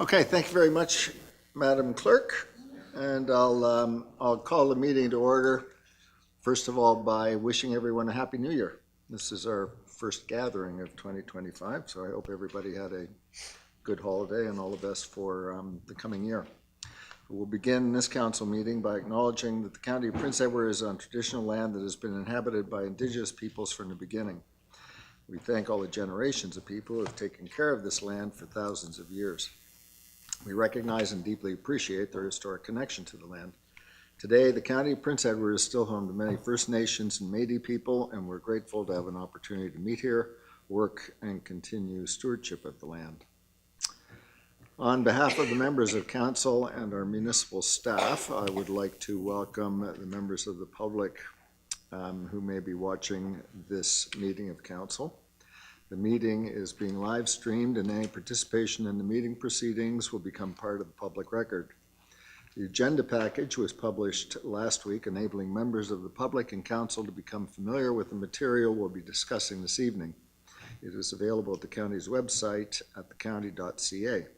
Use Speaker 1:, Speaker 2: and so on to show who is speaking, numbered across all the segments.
Speaker 1: Okay, thank you very much, Madam Clerk. And I'll call the meeting to order, first of all, by wishing everyone a Happy New Year. This is our first gathering of 2025, so I hope everybody had a good holiday and all the best for the coming year. We'll begin this council meeting by acknowledging that the County of Prince Edward is on traditional land that has been inhabited by Indigenous peoples from the beginning. We thank all the generations of people who have taken care of this land for thousands of years. We recognize and deeply appreciate their historic connection to the land. Today, the County of Prince Edward is still home to many First Nations and Métis people, and we're grateful to have an opportunity to meet here, work, and continue stewardship of the land. On behalf of the members of council and our municipal staff, I would like to welcome the members of the public who may be watching this meeting of council. The meeting is being live streamed, and any participation in the meeting proceedings will become part of the public record. The agenda package was published last week, enabling members of the public and council to become familiar with the material we'll be discussing this evening. It is available at the county's website at thecounty.ca.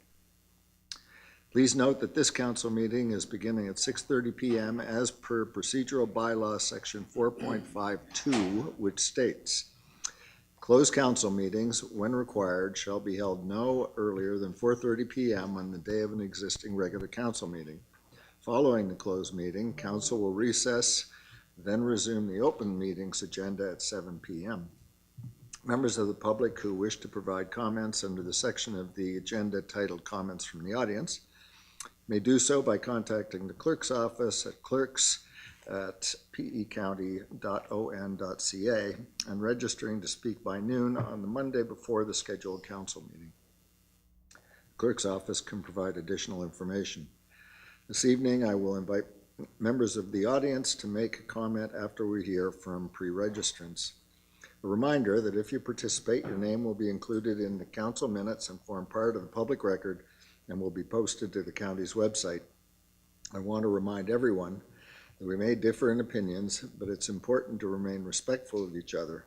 Speaker 1: Please note that this council meeting is beginning at 6:30 p.m. as per procedural bylaw section 4.52, which states, closed council meetings, when required, shall be held no earlier than 4:30 p.m. on the day of an existing regular council meeting. Following the closed meeting, council will recess, then resume the open meetings agenda at 7 p.m. Members of the public who wish to provide comments under the section of the agenda titled Comments from the Audience may do so by contacting the clerk's office at clerks@pecounty.on.ca and registering to speak by noon on the Monday before the scheduled council meeting. The clerk's office can provide additional information. This evening, I will invite members of the audience to make a comment after we hear from pre-registrants. A reminder that if you participate, your name will be included in the council minutes and form part of the public record and will be posted to the county's website. I want to remind everyone that we may differ in opinions, but it's important to remain respectful of each other.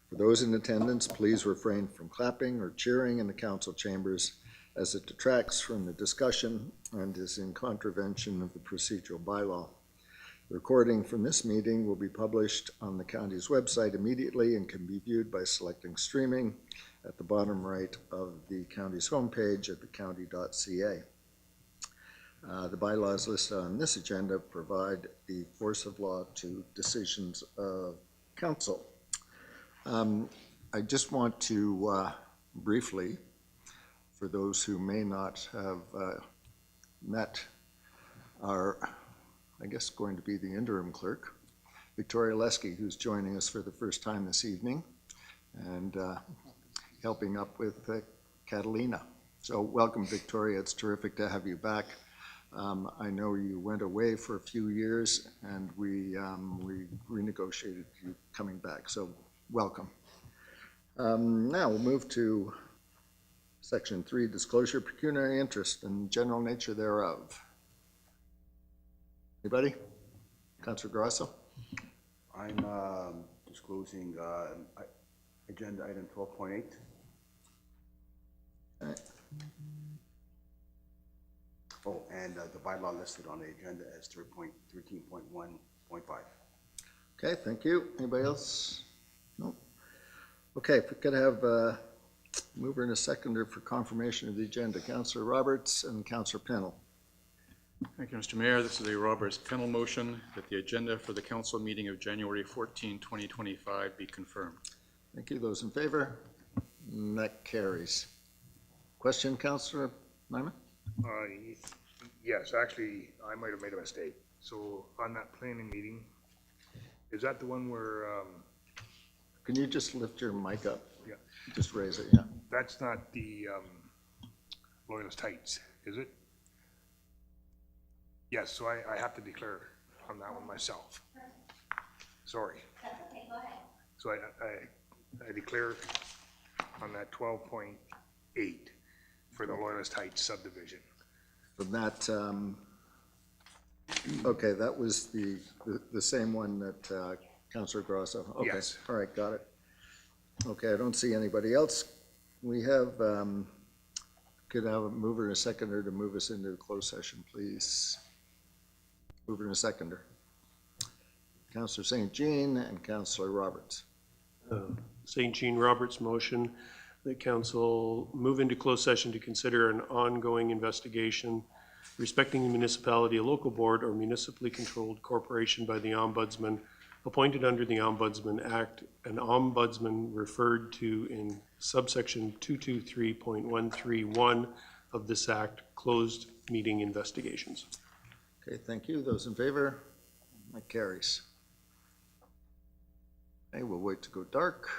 Speaker 1: For those in attendance, please refrain from clapping or cheering in the council chambers, as it detracts from the discussion and is in contravention of the procedural bylaw. The recording from this meeting will be published on the county's website immediately and can be viewed by selecting streaming at the bottom right of the county's homepage at thecounty.ca. The bylaws listed on this agenda provide the force of law to decisions of council. I just want to briefly, for those who may not have met our, I guess, going to be the interim clerk, Victoria Lesky, who's joining us for the first time this evening and helping up with Catalina. So welcome, Victoria. It's terrific to have you back. I know you went away for a few years and we renegotiated you coming back, so welcome. Now we'll move to Section 3, Disclosure, Pecuniary Interest, and General Nature thereof. Anybody? Councilor Grasso?
Speaker 2: I'm disclosing agenda item 12.8.
Speaker 1: Okay.
Speaker 2: Oh, and the bylaw listed on the agenda as 13.1.5.
Speaker 1: Okay, thank you. Anybody else? No? Okay, if we could have a mover and a seconder for confirmation of the agenda. Councilor Roberts and Councilor Pennell.
Speaker 3: Thank you, Mr. Mayor. This is a Roberts-Pennell motion that the agenda for the council meeting of January 14, 2025 be confirmed.
Speaker 1: Thank you. Those in favor? And that carries. Question, Councilor Nyman?
Speaker 4: Yes, actually, I might have made a mistake. So on that planning meeting, is that the one where,
Speaker 1: Can you just lift your mic up?
Speaker 4: yeah,
Speaker 1: Just raise it, yeah.
Speaker 4: that's not the Loyalist Heights, is it? Yes, so I have to declare on that one myself. Sorry.
Speaker 5: That's okay, go ahead.
Speaker 4: So I declare on that 12.8 for the Loyalist Heights subdivision.
Speaker 1: From that, okay, that was the same one that Councilor Grasso. Okay.
Speaker 4: Yes.
Speaker 1: All right, got it. Okay, I don't see anybody else. We have Could I have a mover and a seconder to move us into the closed session, please? Mover and a seconder. Councillor St. Jean and Councillor Roberts.
Speaker 5: St. Jean Roberts motion that council move into closed session to consider an ongoing investigation respecting the municipality, a local board, or municipally controlled corporation by the ombudsman appointed under the Ombudsman Act, an ombudsman referred to in subsection 223.131 of this act, closed meeting investigations.
Speaker 1: Okay, thank you. Those in favor? That carries. Okay, we'll wait to go dark.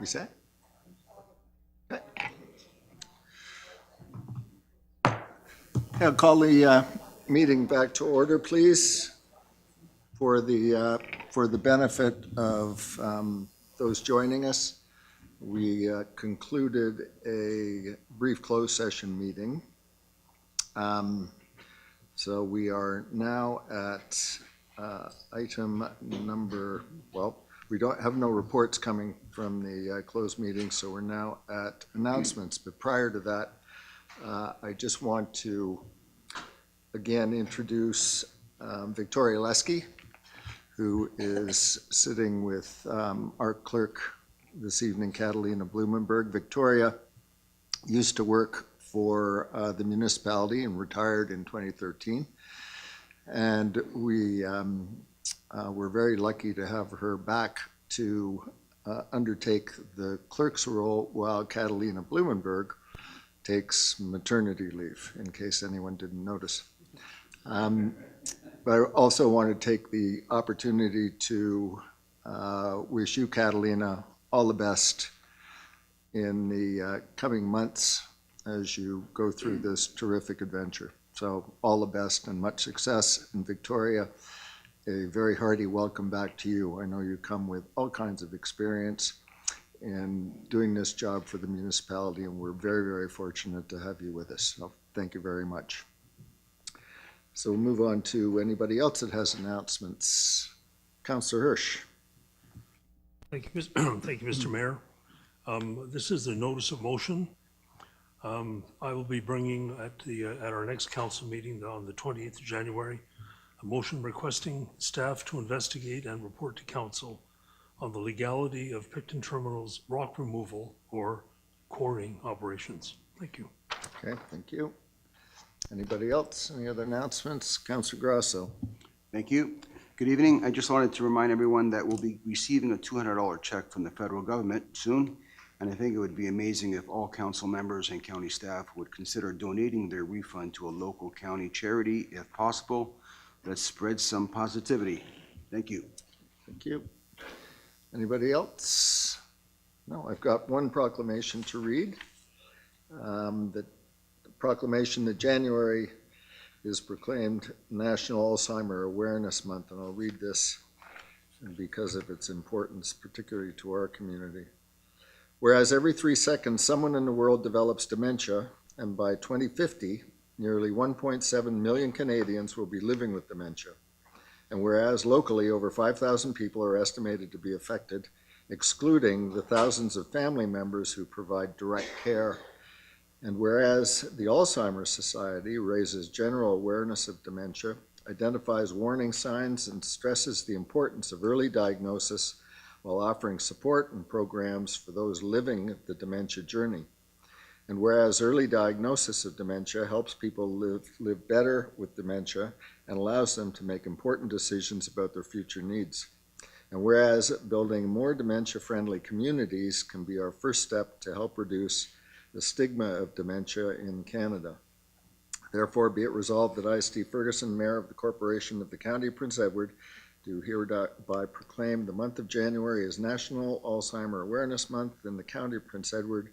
Speaker 1: We set? Okay. I'll call the meeting back to order, please. For the benefit of those joining us, we concluded a brief closed session meeting. So we are now at item number, well, we don't have no reports coming from the closed meeting, so we're now at announcements. But prior to that, I just want to again introduce Victoria Lesky, who is sitting with our clerk this evening, Catalina Blumenberg. Victoria used to work for the municipality and retired in 2013. And we were very lucky to have her back to undertake the clerk's role while Catalina Blumenberg takes maternity leave, in case anyone didn't notice. But I also want to take the opportunity to wish you, Catalina, all the best in the coming months as you go through this terrific adventure. So all the best and much success. And Victoria, a very hearty welcome back to you. I know you come with all kinds of experience in doing this job for the municipality, and we're very, very fortunate to have you with us. So thank you very much. So we'll move on to anybody else that has announcements. Councillor Hirsch.
Speaker 6: Thank you, Mr. Mayor. This is the notice of motion. I will be bringing at our next council meeting on the 28th of January, a motion requesting staff to investigate and report to council on the legality of Picton Terminal's rock removal or quarrying operations. Thank you.
Speaker 1: Okay, thank you. Anybody else? Any other announcements? Councillor Grasso.
Speaker 2: Thank you. Good evening. I just wanted to remind everyone that we'll be receiving a $200 check from the federal government soon. And I think it would be amazing if all council members and county staff would consider donating their refund to a local county charity if possible. Let's spread some positivity. Thank you.
Speaker 1: Thank you. Anybody else? No, I've got one proclamation to read. The proclamation that January is proclaimed National Alzheimer Awareness Month, and I'll read this because of its importance, particularly to our community. Whereas every 3 seconds, someone in the world develops dementia, and by 2050, nearly 1.7 million Canadians will be living with dementia. And whereas locally, over 5,000 people are estimated to be affected, excluding the thousands of family members who provide direct care. And whereas the Alzheimer's Society raises general awareness of dementia, identifies warning signs, and stresses the importance of early diagnosis while offering support and programs for those living the dementia journey. And whereas early diagnosis of dementia helps people live better with dementia and allows them to make important decisions about their future needs. And whereas building more dementia-friendly communities can be our first step to help reduce the stigma of dementia in Canada. Therefore, be it resolved that I, Steve Ferguson, Mayor of the Corporation of the County of Prince Edward, do hereby proclaim the month of January as National Alzheimer Awareness Month in the County of Prince Edward,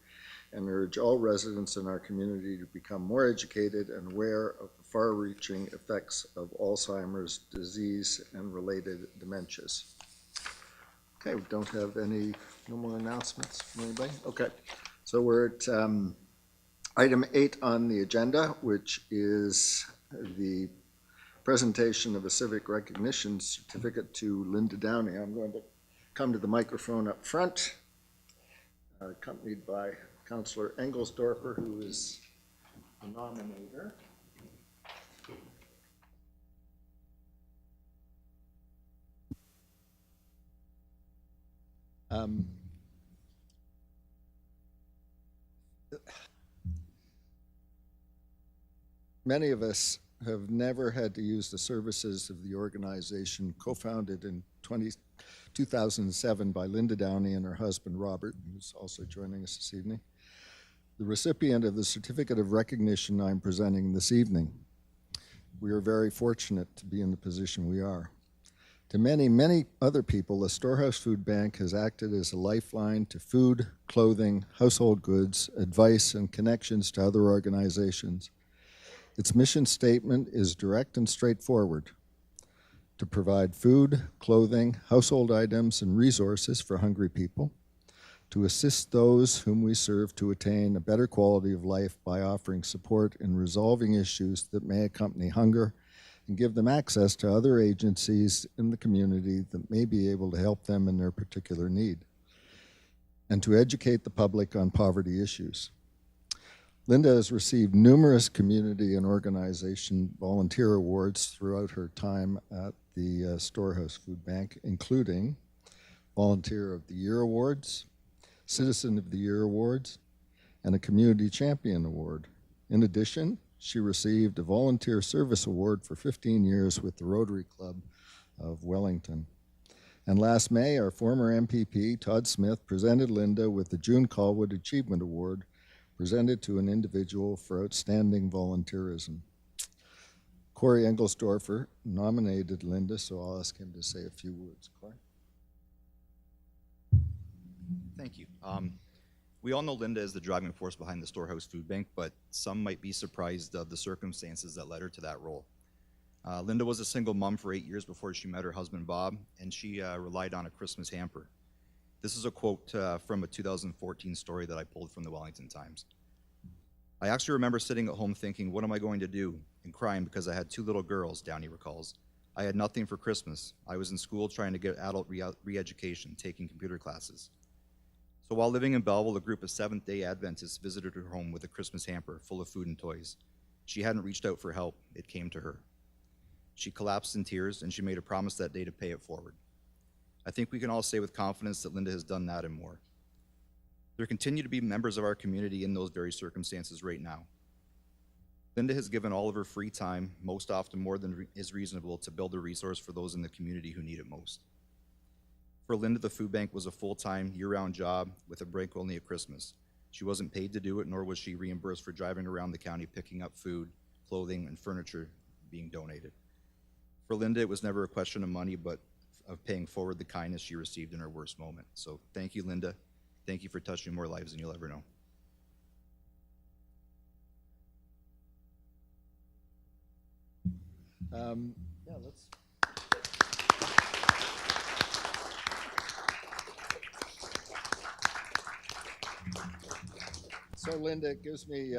Speaker 1: and urge all residents in our community to become more educated and aware of the far-reaching effects of Alzheimer's disease and related dementias. Okay, we don't have no more announcements from anybody? Okay, so we're at item 8 on the agenda, which is the presentation of a civic recognition certificate to Linda Downey. I'm going to come to the microphone up front, accompanied by Councillor Engelsdorfer, who is the nominator. Many of us have never had to use the services of the organization co-founded in 2007 by Linda Downey and her husband Robert, who's also joining us this evening, the recipient of the certificate of recognition I'm presenting this evening. We are very fortunate to be in the position we are. To many, many other people, the Storehouse Food Bank has acted as a lifeline to food, clothing, household goods, advice, and connections to other organizations. Its mission statement is direct and straightforward: to provide food, clothing, household items, and resources for hungry people, to assist those whom we serve to attain a better quality of life by offering support in resolving issues that may accompany hunger, and give them access to other agencies in the community that may be able to help them in their particular need, and to educate the public on poverty issues. Linda has received numerous community and organization volunteer awards throughout her time at the Storehouse Food Bank, including Volunteer of the Year Awards, Citizen of the Year Awards, and a Community Champion Award. In addition, she received a Volunteer Service Award for 15 years with the Rotary Club of Wellington. And last May, our former MPP, Todd Smith, presented Linda with the June Colwood Achievement Award, presented to an individual for outstanding volunteerism. Corey Engelsdorfer nominated Linda, so I'll ask him to say a few words. Corey?
Speaker 7: Thank you. We all know Linda is the driving force behind the Storehouse Food Bank, but some might be surprised of the circumstances that led her to that role. Linda was a single mom for 8 years before she met her husband, Bob, and she relied on a Christmas hamper. This is a quote from a 2014 story that I pulled from the Wellington Times. "I actually remember sitting at home thinking, what am I going to do? And crying because I had 2 little girls," Downey recalls. "I had nothing for Christmas. I was in school trying to get adult re-education, taking computer classes. So while living in Belleville, a group of Seventh-day Adventists visited her home with a Christmas hamper full of food and toys. She hadn't reached out for help. It came to her. She collapsed in tears, and she made a promise that day to pay it forward. I think we can all say with confidence that Linda has done that and more. There continue to be members of our community in those very circumstances right now. Linda has given all of her free time, most often more than is reasonable, to build a resource for those in the community who need it most. For Linda, the food bank was a full-time, year-round job with a break only at Christmas. She wasn't paid to do it, nor was she reimbursed for driving around the county picking up food, clothing, and furniture being donated. For Linda, it was never a question of money, but of paying forward the kindness she received in her worst moment. So thank you, Linda. Thank you for touching more lives than you'll ever know."
Speaker 1: Yeah, let's. So Linda, it gives me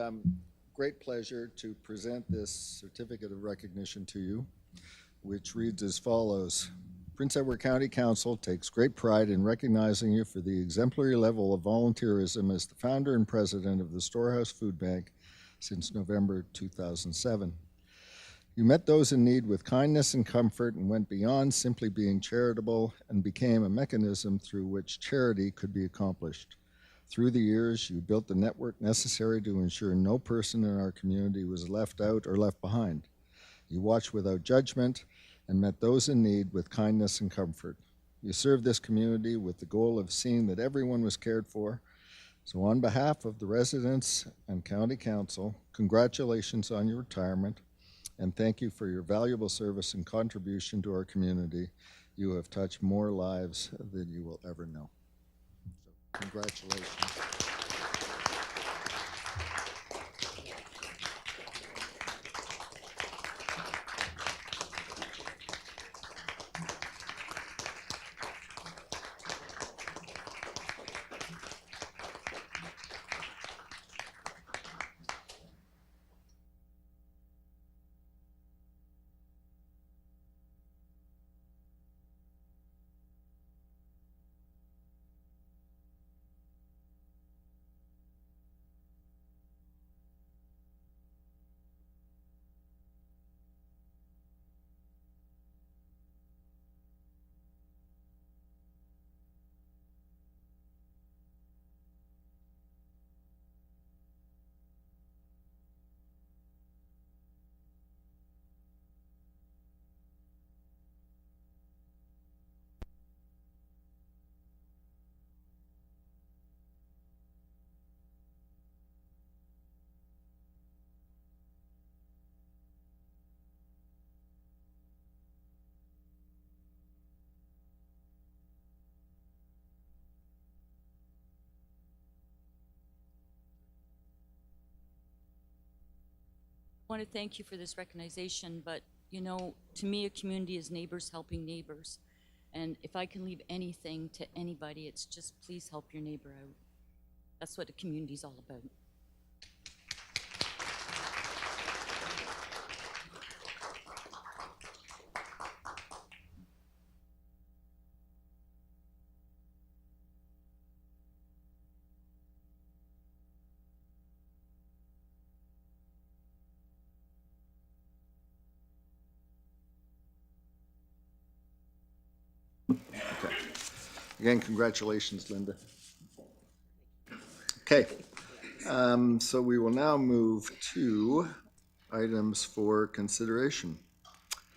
Speaker 1: great pleasure to present this certificate of recognition to you, which reads as follows. Prince Edward County Council takes great pride in recognizing you for the exemplary level of volunteerism as the founder and president of the Storehouse Food Bank since November 2007. You met those in need with kindness and comfort and went beyond simply being charitable and became a mechanism through which charity could be accomplished. Through the years, you built the network necessary to ensure no person in our community was left out or left behind. You watched without judgment and met those in need with kindness and comfort. You served this community with the goal of seeing that everyone was cared for. So on behalf of the residents and County Council, congratulations on your retirement, and thank you for your valuable service and contribution to our community. You have touched more lives than you will ever know. So, congratulations.
Speaker 8: I want to thank you for this recognition, but, you know, to me, a community is neighbors helping neighbors. And if I can leave anything to anybody, it's just please help your neighbor out. That's what a community is all about.
Speaker 1: Again, congratulations, Linda. Okay, so we will now move to items for consideration.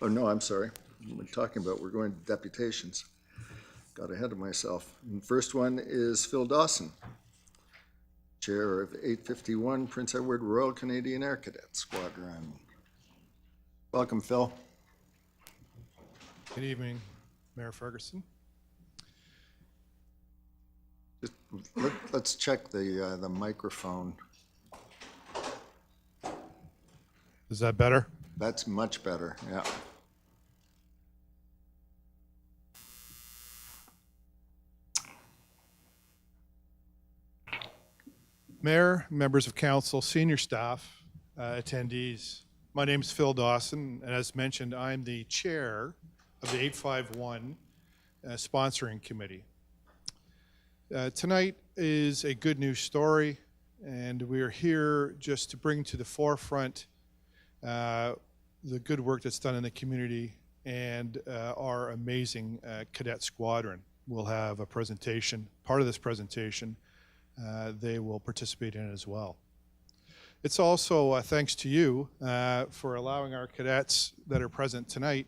Speaker 1: Oh, no, I'm sorry. What am I talking about? We're going to deputations. Got ahead of myself. And the first one is Phil Dawson, Chair of 851 Prince Edward Royal Canadian Air Cadet Squadron. Welcome, Phil.
Speaker 9: Good evening, Mayor Ferguson.
Speaker 1: Just let's check the microphone.
Speaker 9: Is that better?
Speaker 1: That's much better, yeah.
Speaker 9: Mayor, members of council, senior staff, attendees, my name is Phil Dawson, and as mentioned, I'm the chair of the 851 sponsoring committee. Tonight is a good news story, and we are here just to bring to the forefront the good work that's done in the community and our amazing cadet squadron. We'll have a presentation, part of this presentation, they will participate in it as well. It's also thanks to you for allowing our cadets that are present tonight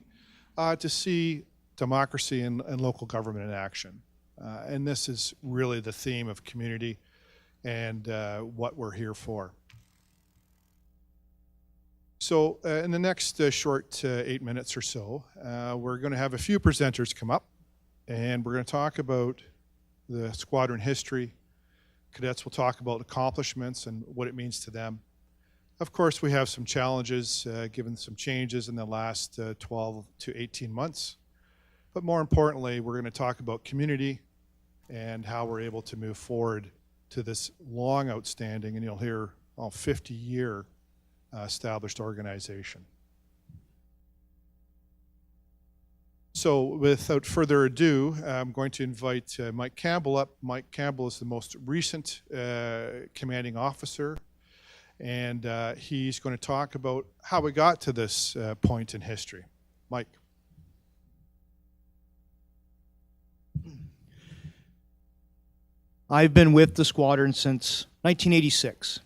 Speaker 9: to see democracy and local government in action. And this is really the theme of community and what we're here for. So in the next short 8 minutes or so, we're going to have a few presenters come up, and we're going to talk about the squadron history. Cadets will talk about accomplishments and what it means to them. Of course, we have some challenges given some changes in the last 12 to 18 months. But more importantly, we're going to talk about community and how we're able to move forward to this long outstanding, and you'll hear, 50-year established organization. So without further ado, I'm going to invite Mike Campbell up. Mike Campbell is the most recent commanding officer, and he's going to talk about how we got to this point in history. Mike.
Speaker 10: I've been with the squadron since 1986.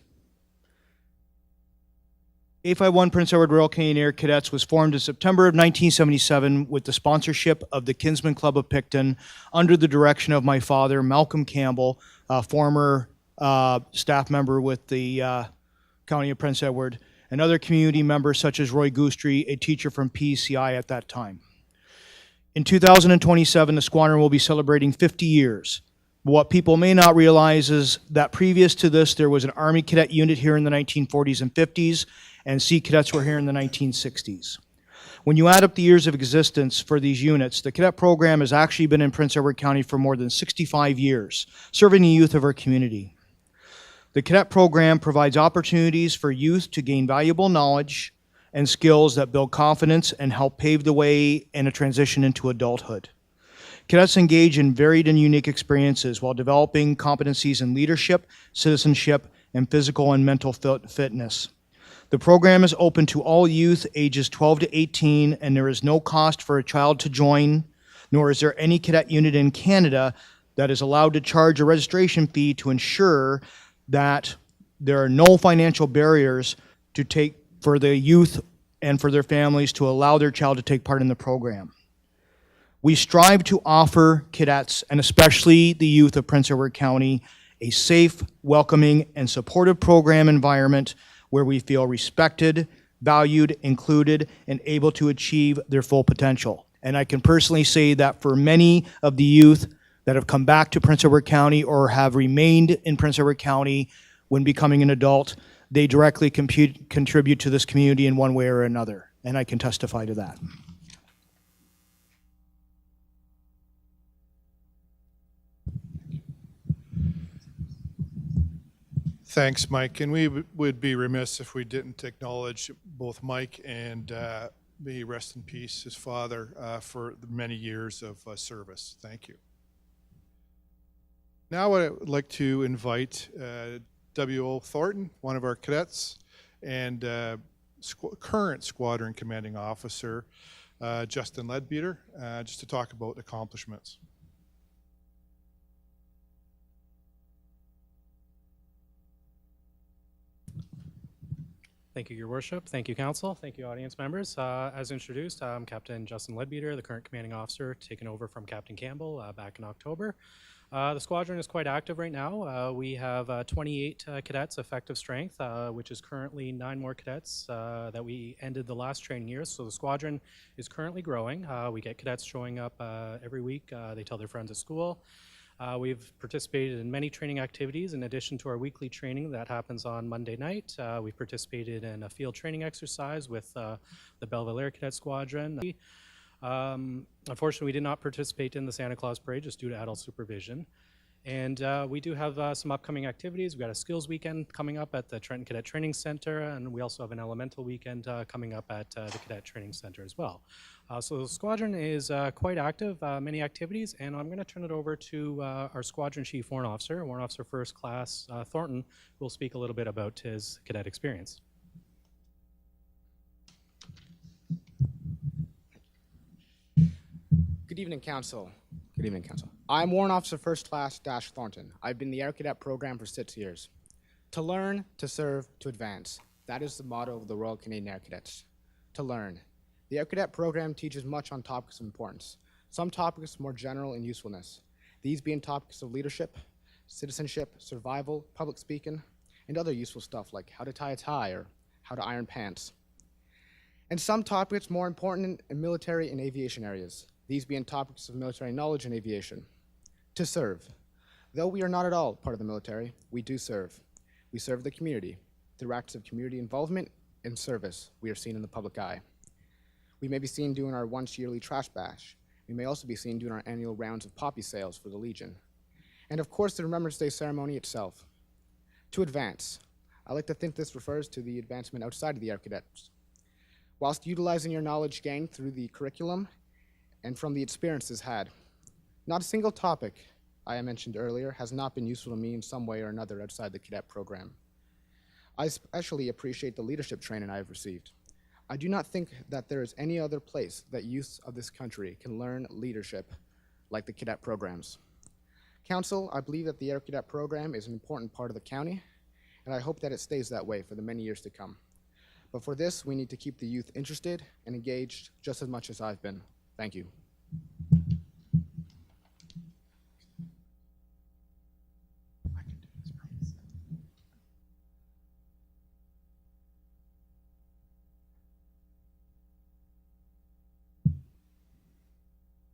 Speaker 10: 851 Prince Edward Royal Canadian Air Cadets was formed in September of 1977 with the sponsorship of the Kinsmen Club of Picton under the direction of my father, Malcolm Campbell, a former staff member with the County of Prince Edward, and other community members such as Roy Goostrey, a teacher from PECI at that time. In 2027, the squadron will be celebrating 50 years. What people may not realize is that previous to this, there was an Army cadet unit here in the 1940s and 50s, and Sea Cadets were here in the 1960s. When you add up the years of existence for these units, the cadet program has actually been in Prince Edward County for more than 65 years, serving the youth of our community. The cadet program provides opportunities for youth to gain valuable knowledge and skills that build confidence and help pave the way in a transition into adulthood. Cadets engage in varied and unique experiences while developing competencies in leadership, citizenship, and physical and mental fitness. The program is open to all youth ages 12 to 18, and there is no cost for a child to join, nor is there any cadet unit in Canada that is allowed to charge a registration fee to ensure that there are no financial barriers for the youth and for their families to allow their child to take part in the program. We strive to offer cadets, and especially the youth of Prince Edward County, a safe, welcoming, and supportive program environment where we feel respected, valued, included, and able to achieve their full potential. And I can personally say that for many of the youth that have come back to Prince Edward County or have remained in Prince Edward County when becoming an adult, they directly contribute to this community in one way or another, and I can testify to that.
Speaker 9: Thanks, Mike. And we would be remiss if we didn't acknowledge both Mike and may he rest in peace, his father, for the many years of service. Thank you. Now I would like to invite W.O. Thornton, one of our cadets, and current squadron commanding officer, Justin Leadbeater, just to talk about accomplishments.
Speaker 11: Thank you, Your Worship. Thank you, Council. Thank you, audience members. As introduced, I'm Captain Justin Leadbeater, the current commanding officer, taking over from Captain Campbell back in October. The squadron is quite active right now. We have 28 cadets effective strength, which is currently 9 more cadets that we ended the last training year. So the squadron is currently growing. We get cadets showing up every week. They tell their friends at school. We've participated in many training activities in addition to our weekly training that happens on Monday night. We've participated in a field training exercise with the Belleville Cadet Squadron. Unfortunately, we did not participate in the Santa Claus Parade just due to adult supervision. And we do have some upcoming activities. We've got a skills weekend coming up at the Trenton Cadet Training Center, and we also have an elemental weekend coming up at the Cadet Training Center as well. So the squadron is quite active, many activities, and I'm going to turn it over to our Squadron Chief Warrant Officer First Class Thornton, who will speak a little bit about his cadet experience.
Speaker 12: Good evening, Council. Good evening, Council. I'm Warrant Officer First Class Dash Thornton. I've been in the Air Cadet program for 6 years. To learn, to serve, to advance. That is the motto of the Royal Canadian Air Cadets. To learn. The Air Cadet program teaches much on topics of importance. Some topics more general in usefulness. These being topics of leadership, citizenship, survival, public speaking, and other useful stuff like how to tie a tie or how to iron pants. And some topics more important in military and aviation areas. These being topics of military knowledge and aviation. To serve. Though we are not at all part of the military, we do serve. We serve the community. Through acts of community involvement and service, we are seen in the public eye. We may be seen doing our once yearly trash bash. We may also be seen doing our annual rounds of poppy sales for the Legion. And of course, the Remembrance Day ceremony itself. To advance. I like to think this refers to the advancement outside of the Air Cadets. Whilst utilizing your knowledge gained through the curriculum and from the experiences had. Not a single topic I mentioned earlier has not been useful to me in some way or another outside the cadet program. I especially appreciate the leadership training I have received. I do not think that there is any other place that youths of this country can learn leadership like the cadet programs. Council, I believe that the Air Cadet program is an important part of the county, and I hope that it stays that way for the many years to come. But for this, we need to keep the youth interested and engaged just as much as I've been. Thank you.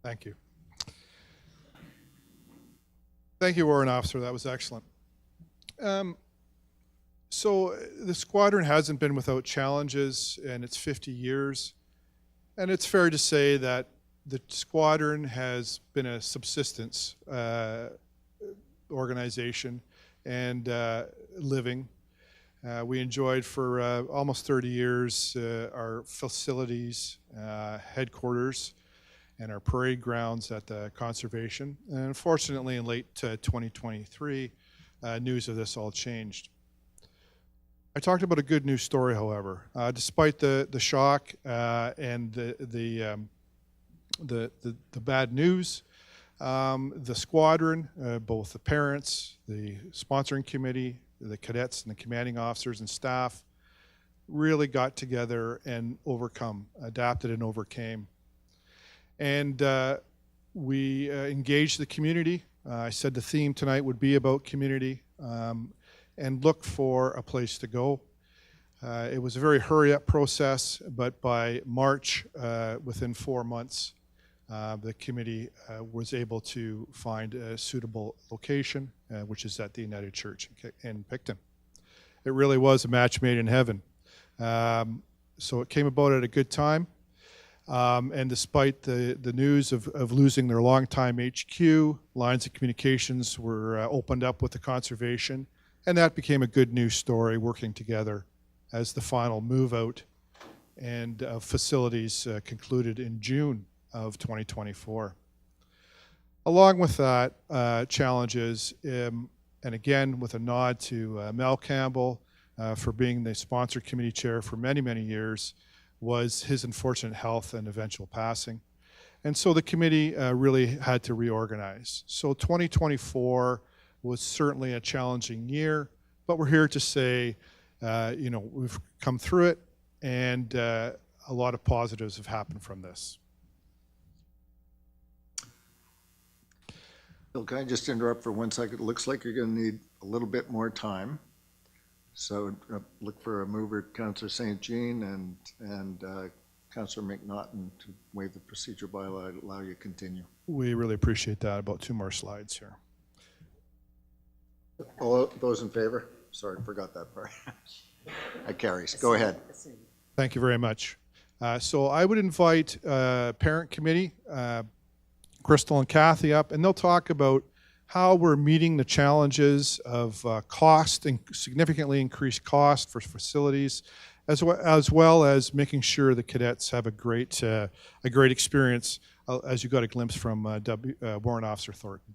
Speaker 9: Thank you. Thank you, Warrant Officer. That was excellent. So the squadron hasn't been without challenges in its 50 years. And it's fair to say that the squadron has been a subsistence organization and living. We enjoyed for almost 30 years our facilities, headquarters, and our parade grounds at the conservation. And unfortunately, in late 2023, news of this all changed. I talked about a good news story, however. Despite the shock and the bad news, the squadron, both the parents, the sponsoring committee, the cadets and the commanding officers and staff really got together and adapted and overcame. And we engaged the community. I said the theme tonight would be about community and look for a place to go. It was a very hurry-up process, but by March, within 4 months, the committee was able to find a suitable location, which is at the United Church in Picton. it really was a match made in heaven. So it came about at a good time. And despite the news of losing their longtime HQ, lines of communications were opened up with the conservation, and that became a good news story, working together as the final move out and facilities concluded in June of 2024. Along with that, challenges, and again with a nod to Mel Campbell for being the sponsor committee chair for many, many years, was his unfortunate health and eventual passing. And so the committee really had to reorganize. So 2024 was certainly a challenging year, but we're here to say, we've come through it, and a lot of positives have happened from this.
Speaker 1: Bill, can I just interrupt for 1 second? It looks like you're going to need a little bit more time. So look for a mover, Councillor St. Jean, and Councillor McNaughton to waive the procedure bylaw and allow you to continue.
Speaker 9: We really appreciate that. About 2 more slides here.
Speaker 1: All those in favor? Sorry, forgot that part. That carries. Go ahead.
Speaker 9: Thank you very much. So I would invite parent committee, Crystal and Kathy up, and they'll talk about how we're meeting the challenges of cost and significantly increased cost for facilities, as well as making sure the cadets have a great experience, as you got a glimpse from Warrant Officer Thornton.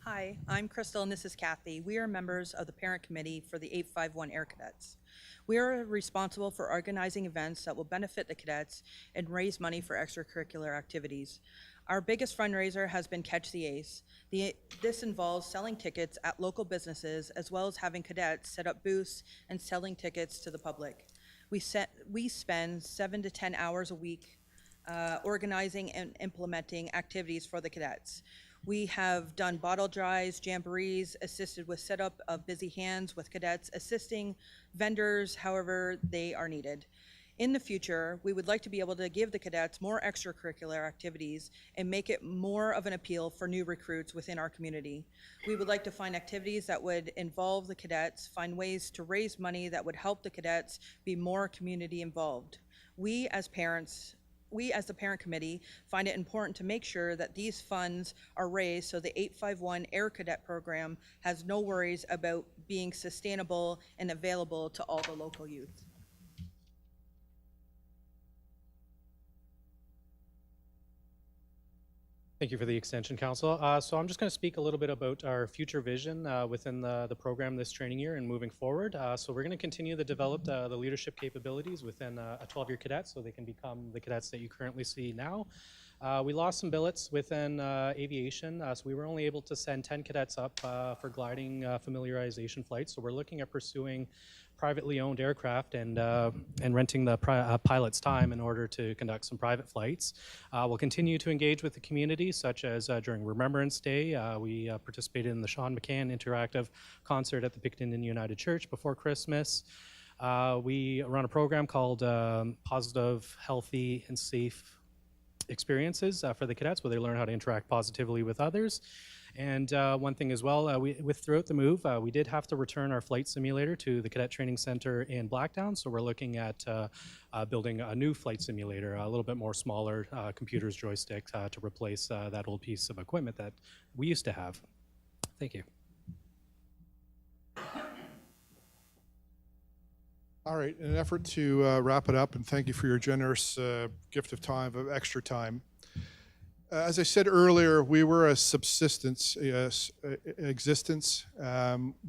Speaker 13: Hi, I'm Crystal and this is Kathy. We are members of the parent committee for the 851 Air Cadets. We are responsible for organizing events that will benefit the cadets and raise money for extracurricular activities. Our biggest fundraiser has been Catch the Ace. This involves selling tickets at local businesses as well as having cadets set up booths and selling tickets to the public. We spend 7 to 10 hours a week organizing and implementing activities for the cadets. We have done bottle drives, jamborees, assisted with setup of busy hands with cadets, assisting vendors however they are needed. In the future, we would like to be able to give the cadets more extracurricular activities and make it more of an appeal for new recruits within our community. We would like to find activities that would involve the cadets, find ways to raise money that would help the cadets be more community involved. We as the parent committee find it important to make sure that these funds are raised so the 851 Air Cadet program has no worries about being sustainable and available to all the local youth.
Speaker 11: Thank you for the extension, Council. So I'm just going to speak a little bit about our future vision within the program this training year and moving forward. So we're going to continue to develop the leadership capabilities within a 12-year cadet so they can become the cadets that you currently see now. We lost some billets within aviation, so we were only able to send 10 cadets up for gliding familiarization flights. So we're looking at pursuing privately owned aircraft and renting the pilot's time in order to conduct some private flights. We'll continue to engage with the community, such as during Remembrance Day. We participated in the Sean McCann Interactive concert at the Picton United Church before Christmas. We run a program called Positive, Healthy, and Safe Experiences for the cadets, where they learn how to interact positively with others. And one thing as well, throughout the move, we did have to return our flight simulator to the Cadet Training Center in Blacktown. So we're looking at building a new flight simulator, a little bit more smaller computers, joystick, to replace that old piece of equipment that we used to have. Thank you.
Speaker 9: All right, in an effort to wrap it up, and thank you for your generous gift of time, of extra time. As I said earlier, we were a subsistence existence,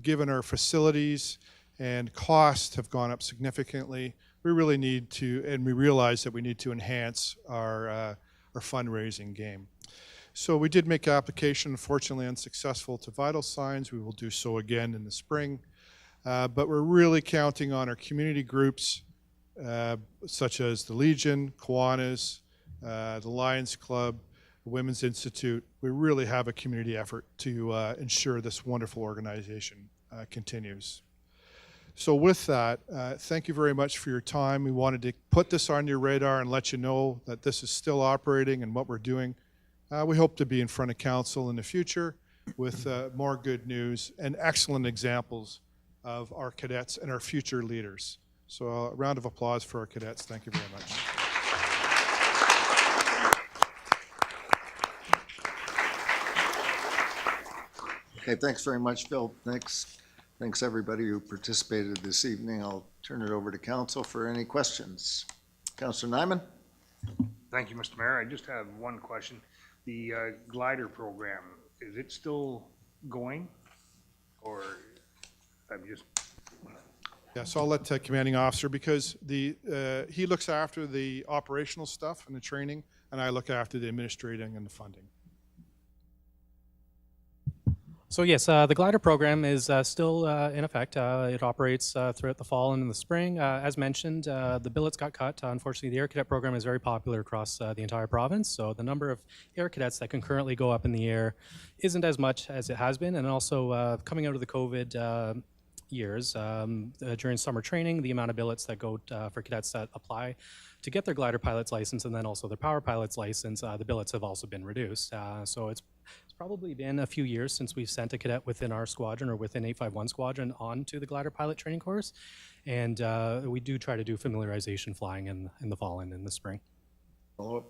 Speaker 9: given our facilities and costs have gone up significantly. We really need to, and we realize that we need to enhance our fundraising game. So we did make application, unfortunately unsuccessful, to Vital Signs. We will do so again in the spring. But we're really counting on our community groups, such as the Legion, Kiwanis, the Lions Club, the Women's Institute. We really have a community effort to ensure this wonderful organization continues. So with that, thank you very much for your time. We wanted to put this on your radar and let you know that this is still operating and what we're doing. We hope to be in front of council in the future with more good news and excellent examples of our cadets and our future leaders. So a round of applause for our cadets. Thank you very much.
Speaker 1: Okay, thanks very much, Phil. Thanks everybody who participated this evening. I'll turn it over to council for any questions. Councillor Nyman?
Speaker 4: Thank you, Mr. Mayor. I just have one question. The glider program, is it still going? Or I'm just...
Speaker 9: Yeah, so I'll let commanding officer, because he looks after the operational stuff and the training, and I look after the administrating and the funding.
Speaker 11: So yes, the glider program is still in effect. It operates throughout the fall and in the spring. As mentioned, the billets got cut. Unfortunately, the Air Cadet program is very popular across the entire province, so the number of Air Cadets that can currently go up in the air isn't as much as it has been. And also, coming out of the COVID years, during summer training, the amount of billets that go for cadets that apply to get their glider pilot's license and then also their power pilot's license, the billets have also been reduced. So it's probably been a few years since we've sent a cadet within our squadron or within 851 squadron onto the glider pilot training course. And we do try to do familiarization flying in the fall and in the spring.
Speaker 1: Follow-up?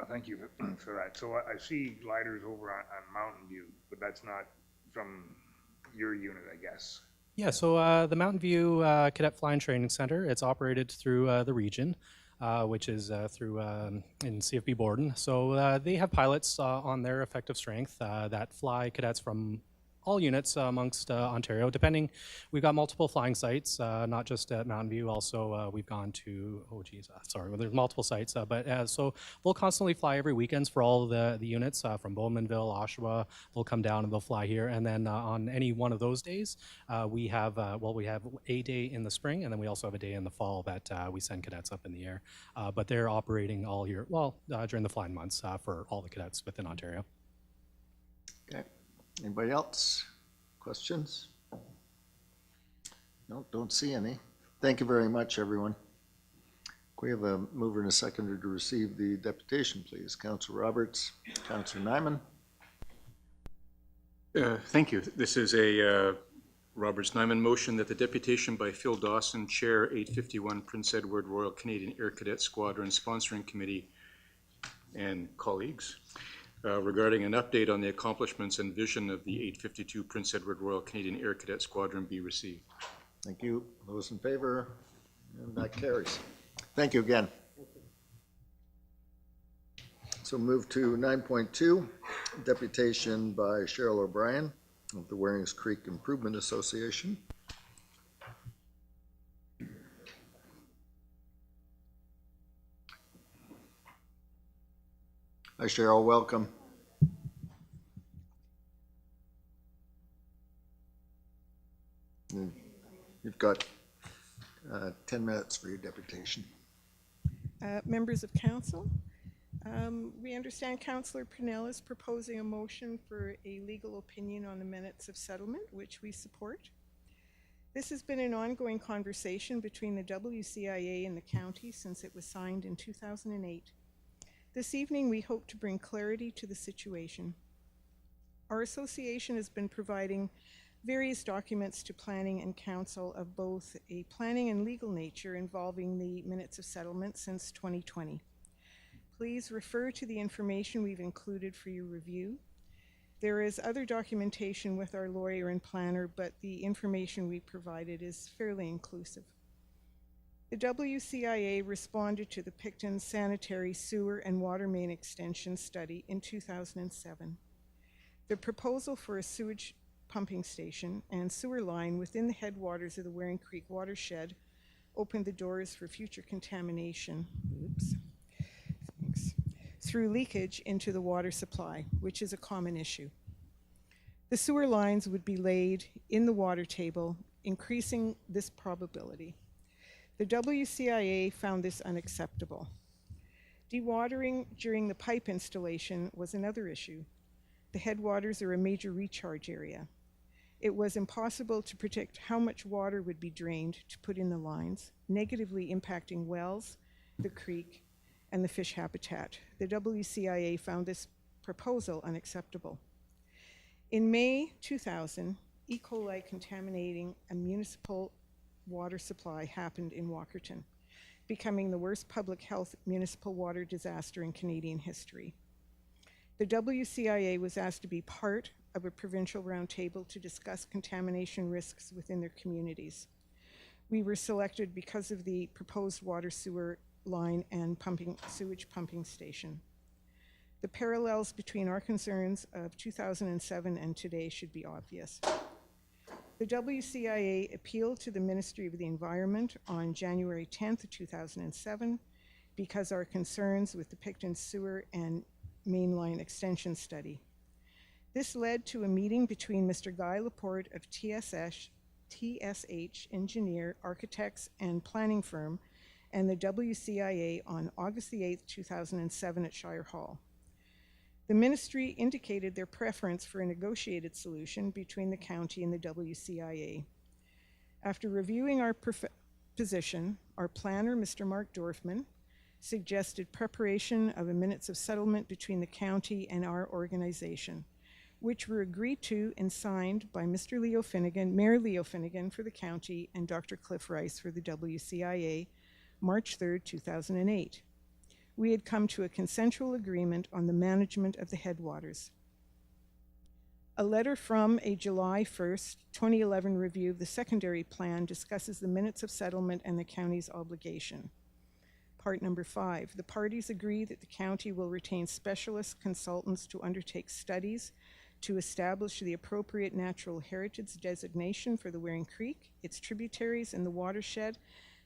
Speaker 4: Thank you for that. So I see gliders over on Mountain View, but that's not from your unit, I guess.
Speaker 11: Yeah, so the Mountain View Cadet Flying Training Center, it's operated through the region, which is through in CFB Borden. So they have pilots on their effective strength that fly cadets from all units amongst Ontario, depending. We've got multiple flying sites, not just at Mountain View. Also, we've gone to, well, there's multiple sites. So they'll constantly fly every weekends for all the units from Bowmanville, Oshawa. They'll come down and they'll fly here. And then on any one of those days, we have a day in the spring, and then we also have a day in the fall that we send cadets up in the air. But they're operating all year, during the flying months for all the cadets within Ontario.
Speaker 1: Okay. Anybody else? Questions? No, don't see any. Thank you very much, everyone. Can we have a mover and a seconder to receive the deputation, please? Councillor Roberts, Councillor Nyman.
Speaker 3: Thank you. This is a Roberts-Nyman motion that the deputation by Phil Dawson, Chair 851 Prince Edward Royal Canadian Air Cadet Squadron Sponsoring Committee and colleagues, regarding an update on the accomplishments and vision of the 852 Prince Edward Royal Canadian Air Cadet Squadron be received.
Speaker 1: Thank you. Those in favor? And that carries. Thank you again. So move to 9.2, deputation by Cheryl O'Brien of the Warings Creek Improvement Association. Hi, Cheryl, welcome. You've got 10 minutes for your deputation.
Speaker 14: Members of council, we understand Councillor Purnell is proposing a motion for a legal opinion on the minutes of settlement, which we support. This has been an ongoing conversation between the WCIA and the county since it was signed in 2008. This evening, we hope to bring clarity to the situation. Our association has been providing various documents to planning and council of both a planning and legal nature involving the minutes of settlement since 2020. Please refer to the information we've included for your review. There is other documentation with our lawyer and planner, but the information we provided is fairly inclusive. The WCIA responded to the Picton sanitary sewer and water main extension study in 2007. The proposal for a sewage pumping station and sewer line within the headwaters of the Waring Creek watershed opened the doors for future contamination through leakage into the water supply, which is a common issue. The sewer lines would be laid in the water table, increasing this probability. The WCIA found this unacceptable. Dewatering during the pipe installation was another issue. The headwaters are a major recharge area. It was impossible to predict how much water would be drained to put in the lines, negatively impacting wells, the creek, and the fish habitat. The WCIA found this proposal unacceptable. In May 2000, E. coli contaminating a municipal water supply happened in Walkerton, becoming the worst public health municipal water disaster in Canadian history. The WCIA was asked to be part of a provincial roundtable to discuss contamination risks within their communities. We were selected because of the proposed water sewer line and sewage pumping station. The parallels between our concerns of 2007 and today should be obvious. The WCIA appealed to the Ministry of the Environment on January 10th, 2007, because our concerns with the Picton sewer and mainline extension study. This led to a meeting between Mr. Guy Laporte of TSH Engineer, Architects, and Planning Firm and the WCIA on August the 8th, 2007 at Shire Hall. The ministry indicated their preference for a negotiated solution between the county and the WCIA. After reviewing our position, our planner, Mr. Mark Dorfman, suggested preparation of a minutes of settlement between the county and our organization, which were agreed to and signed by Mr. Leo Finnegan, Mayor Leo Finnegan for the county, and Dr. Cliff Rice for the WCIA, March 3rd, 2008. We had come to a consensual agreement on the management of the headwaters. A letter from a July 1st, 2011 review of the secondary plan discusses the minutes of settlement and the county's obligation. Part number 5, the parties agree that the county will retain specialist consultants to undertake studies to establish the appropriate natural heritage designation for the Waring Creek, its tributaries, and the watershed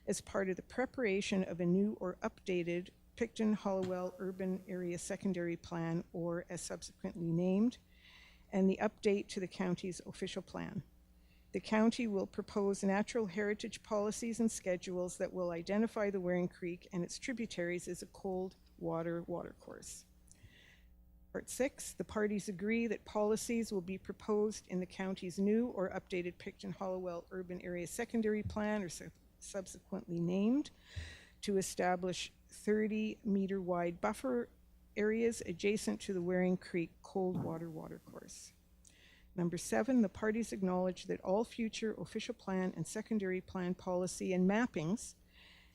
Speaker 14: as part of the preparation of a new or updated Picton-Hollowell Urban Area Secondary Plan, or as subsequently named, and the update to the county's official plan. The county will propose natural heritage policies and schedules that will identify the Waring Creek and its tributaries as a cold water watercourse. Part 6, the parties agree that policies will be proposed in the county's new or updated Picton-Hollowell Urban Area Secondary Plan, or subsequently named, to establish 30-meter wide buffer areas adjacent to the Waring Creek cold water watercourse. Number 7, the parties acknowledge that all future official plan and secondary plan policy and mappings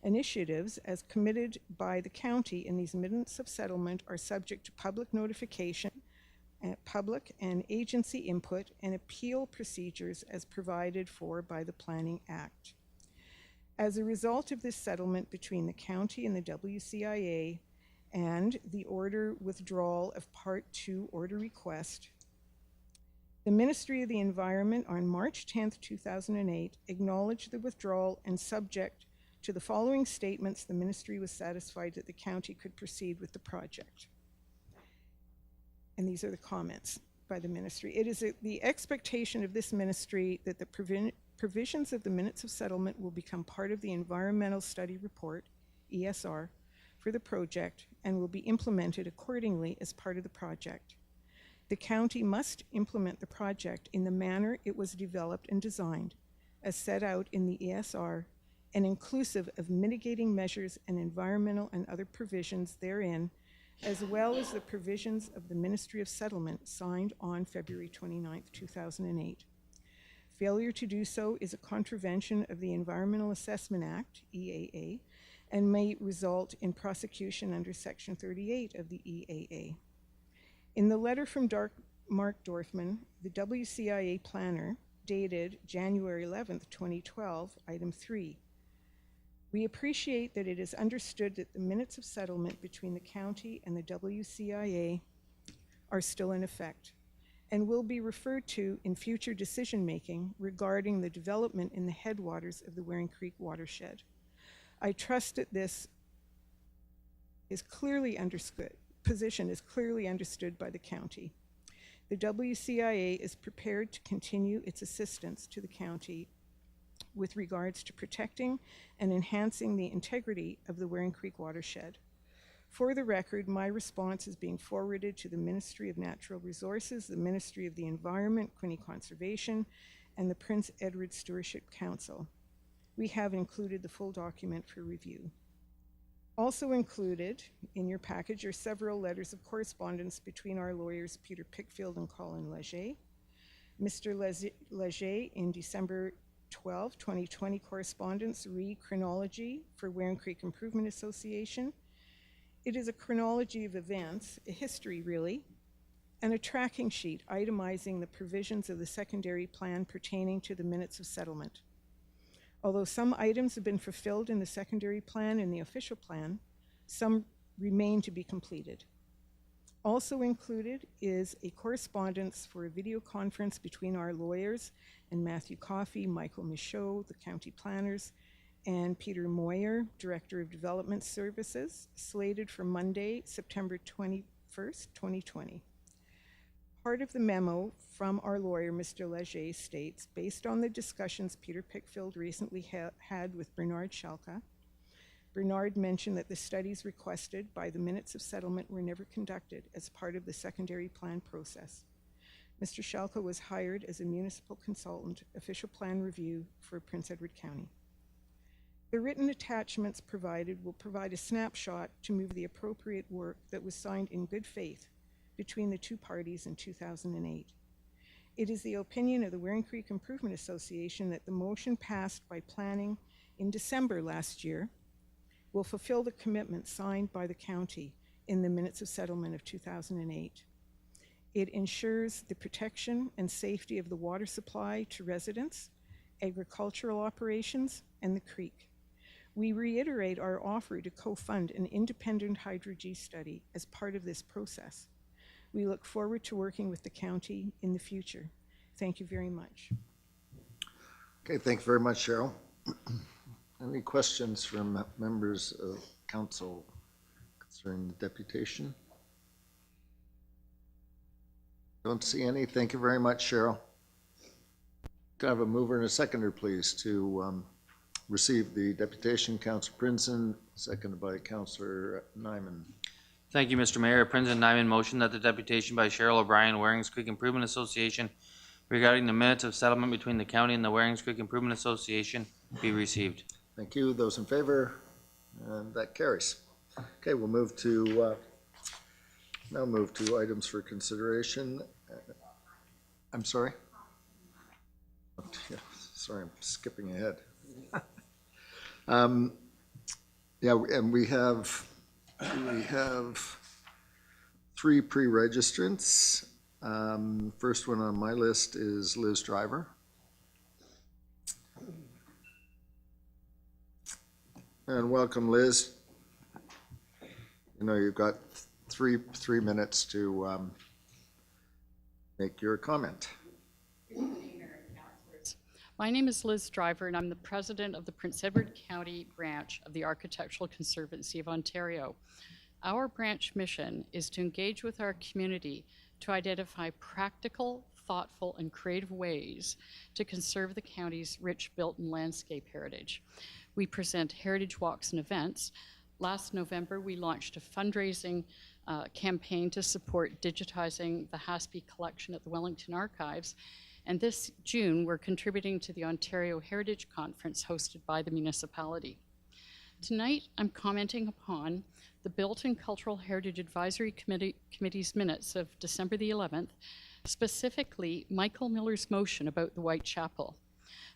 Speaker 14: initiatives as committed by the county in these minutes of settlement are subject to public notification, public and agency input, and appeal procedures as provided for by the Planning Act. As a result of this settlement between the county and the WCIA and the order withdrawal of Part 2 order request, the Ministry of the Environment on March 10th, 2008 acknowledged the withdrawal, and subject to the following statements, the Ministry was satisfied that the county could proceed with the project. And these are the comments by the Ministry. It is the expectation of this Ministry that the provisions of the minutes of settlement will become part of the Environmental Study Report, ESR, for the project and will be implemented accordingly as part of the project. The county must implement the project in the manner it was developed and designed, as set out in the ESR, and inclusive of mitigating measures and environmental and other provisions therein, as well as the provisions of the Ministry of Settlement signed on February 29th, 2008. Failure to do so is a contravention of the Environmental Assessment Act, EAA, and may result in prosecution under Section 38 of the EAA. In the letter from Mark Dorfman, the WCIA planner, dated January 11th, 2012, item 3, we appreciate that it is understood that the minutes of settlement between the county and the WCIA are still in effect and will be referred to in future decision-making regarding the development in the headwaters of the Waring Creek watershed. I trust that this is clearly understood, position is clearly understood by the county. The WCIA is prepared to continue its assistance to the county with regards to protecting and enhancing the integrity of the Waring Creek watershed. For the record, my response is being forwarded to the Ministry of Natural Resources, the Ministry of the Environment, Quinte Conservation, and the Prince Edward Stewardship Council. We have included the full document for review. Also included in your package are several letters of correspondence between our lawyers Peter Pickfield and Colin Leger. Mr. Leger, in December 12, 2020 correspondence, re chronology for Wearing Creek Improvement Association. It is a chronology of events, a history really, and a tracking sheet itemizing the provisions of the secondary plan pertaining to the minutes of settlement. Although some items have been fulfilled in the secondary plan and the official plan, some remain to be completed. Also included is a correspondence for a video conference between our lawyers and Matthew Coffey, Michael Michaud, the county planners, and Peter Moyer, Director of Development Services, slated for Monday, September 21st, 2020. Part of the memo from our lawyer, Mr. Leger, states, based on the discussions Peter Pickfield recently had with Bernard Schalka, Bernard mentioned that the studies requested by the minutes of settlement were never conducted as part of the secondary plan process. Mr. Schalka was hired as a municipal consultant, official plan review for Prince Edward County. The written attachments provided will provide a snapshot to move the appropriate work that was signed in good faith between the two parties in 2008. It is the opinion of the Wearing Creek Improvement Association that the motion passed by planning in December last year will fulfill the commitment signed by the county in the minutes of settlement of 2008. It ensures the protection and safety of the water supply to residents, agricultural operations, and the creek. We reiterate our offer to co-fund an independent hydro-G study as part of this process. We look forward to working with the county in the future. Thank you very much.
Speaker 1: Okay, thank you very much, Cheryl. Any questions from members of council concerning the deputation? Don't see any. Thank you very much, Cheryl. Can I have a mover and a seconder, please, to receive the deputation? Councillor Prinsen, seconded by Councillor Nyman.
Speaker 15: Thank you, Mr. Mayor. Prince and Nyman motion that the deputation by Cheryl O'Brien, Warings Creek Improvement Association regarding the minutes of settlement between the county and the Warings Creek Improvement Association be received.
Speaker 1: Thank you. Those in favor? And that carries. Okay, we'll move to now move to items for consideration. I'm sorry? Yeah, sorry, I'm skipping ahead. Yeah, and we have three pre-registrants. First one on my list is Liz Driver. And welcome, Liz. You know, you've got three minutes to make your comment.
Speaker 16: My name is Liz Driver, and I'm the president of the Prince Edward County branch of the Architectural Conservancy of Ontario. Our branch mission is to engage with our community to identify practical, thoughtful, and creative ways to conserve the county's rich built and landscape heritage. We present heritage walks and events. Last November, we launched a fundraising campaign to support digitizing the Haspy collection at the Wellington Archives. And this June, we're contributing to the Ontario Heritage Conference hosted by the municipality. Tonight, I'm commenting upon the Built and Cultural Heritage Advisory Committee's minutes of December the 11th, specifically Michael Miller's motion about the Whitechapel,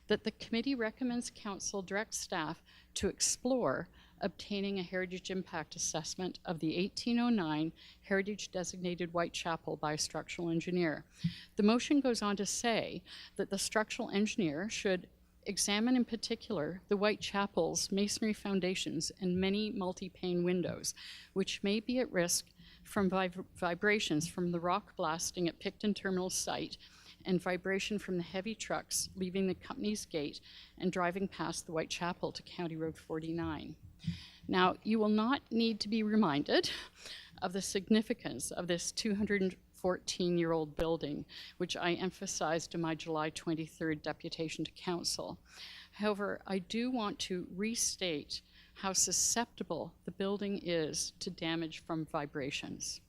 Speaker 16: that the committee recommends council direct staff to explore obtaining a heritage impact assessment of the 1809 heritage designated Whitechapel by a structural engineer. The motion goes on to say that the structural engineer should examine in particular the Whitechapel's masonry foundations and many multi-pane windows, which may be at risk from vibrations from the rock blasting at Picton Terminal site and vibration from the heavy trucks leaving the company's gate and driving past the Whitechapel to County Road 49. Now, you will not need to be reminded of the significance of this 214-year-old building, which I emphasized in my July 23rd deputation to council. However, I do want to restate how susceptible the building is to damage from vibrations.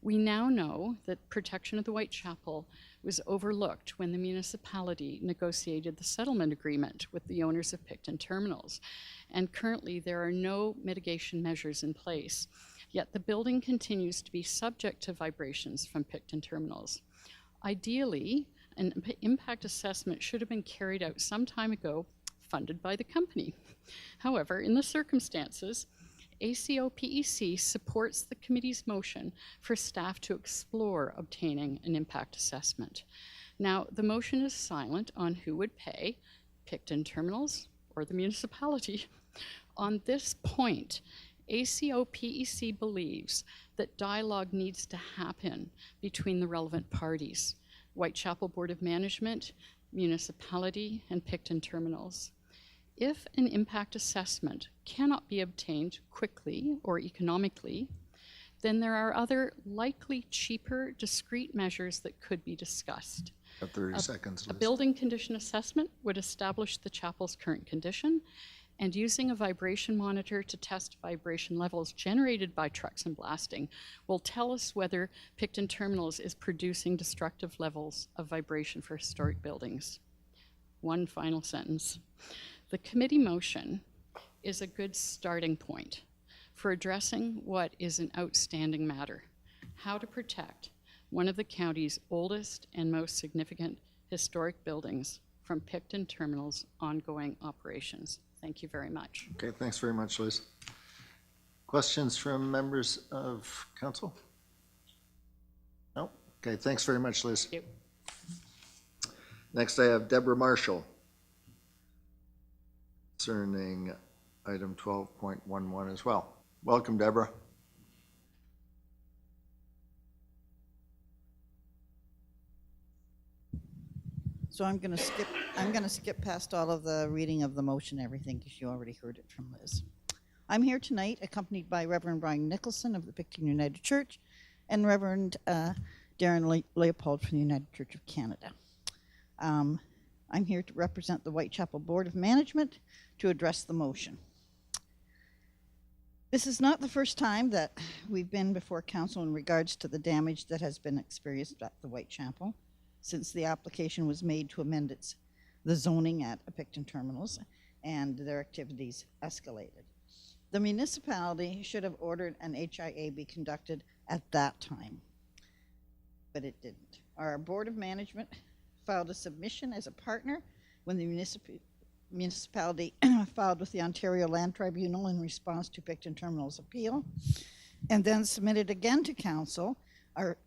Speaker 16: We now know that protection of the Whitechapel was overlooked when the municipality negotiated the settlement agreement with the owners of Picton Terminals, and currently there are no mitigation measures in place. Yet the building continues to be subject to vibrations from Picton Terminals. Ideally, an impact assessment should have been carried out some time ago, funded by the company. However, in the circumstances, ACO PEC supports the committee's motion for staff to explore obtaining an impact assessment. Now, the motion is silent on who would pay, Picton Terminals or the municipality. On this point, ACO PEC believes that dialogue needs to happen between the relevant parties, Whitechapel Board of Management, municipality, and Picton Terminals. If an impact assessment cannot be obtained quickly or economically, then there are other likely cheaper discrete measures that could be discussed.
Speaker 1: Got 30 seconds,
Speaker 16: A
Speaker 1: Liz.
Speaker 16: building condition assessment would establish the chapel's current condition, and using a vibration monitor to test vibration levels generated by trucks and blasting will tell us whether Picton Terminals is producing destructive levels of vibration for historic buildings. One final sentence. The committee motion is a good starting point for addressing what is an outstanding matter: how to protect one of the county's oldest and most significant historic buildings from Picton Terminals' ongoing operations. Thank you very much.
Speaker 1: Okay, thanks very much, Liz. Questions from members of council? No? Okay, thanks very much, Liz.
Speaker 16: Thank you.
Speaker 1: Next, I have Deborah Marshall concerning item 12.11 as well. Welcome, Deborah.
Speaker 17: So I'm going to skip past all of the reading of the motion, everything, because you already heard it from Liz. I'm here tonight accompanied by Reverend Brian Nicholson of the Picton United Church and Reverend Darren Leopold from the United Church of Canada. I'm here to represent the Whitechapel Board of Management to address the motion. This is not the first time that we've been before council in regards to the damage that has been experienced at the Whitechapel since the application was made to amend the zoning at Picton Terminals and their activities escalated. The municipality should have ordered an HIA be conducted at that time, but it didn't. Our Board of Management filed a submission as a partner when the municipality filed with the Ontario Land Tribunal in response to Picton Terminal's appeal, and then submitted again to council our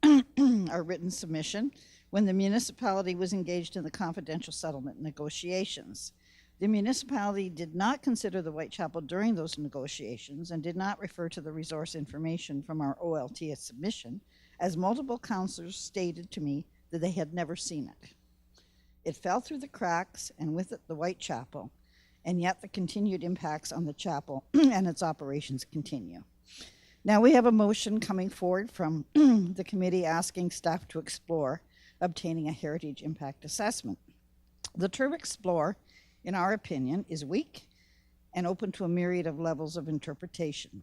Speaker 17: written submission when the municipality was engaged in the confidential settlement negotiations. The municipality did not consider the Whitechapel during those negotiations and did not refer to the resource information from our OLT submission, as multiple councillors stated to me that they had never seen it. It fell through the cracks, and with it the Whitechapel, and yet the continued impacts on the chapel and its operations continue. Now we have a motion coming forward from the committee asking staff to explore obtaining a heritage impact assessment. The term explore, in our opinion, is weak and open to a myriad of levels of interpretation.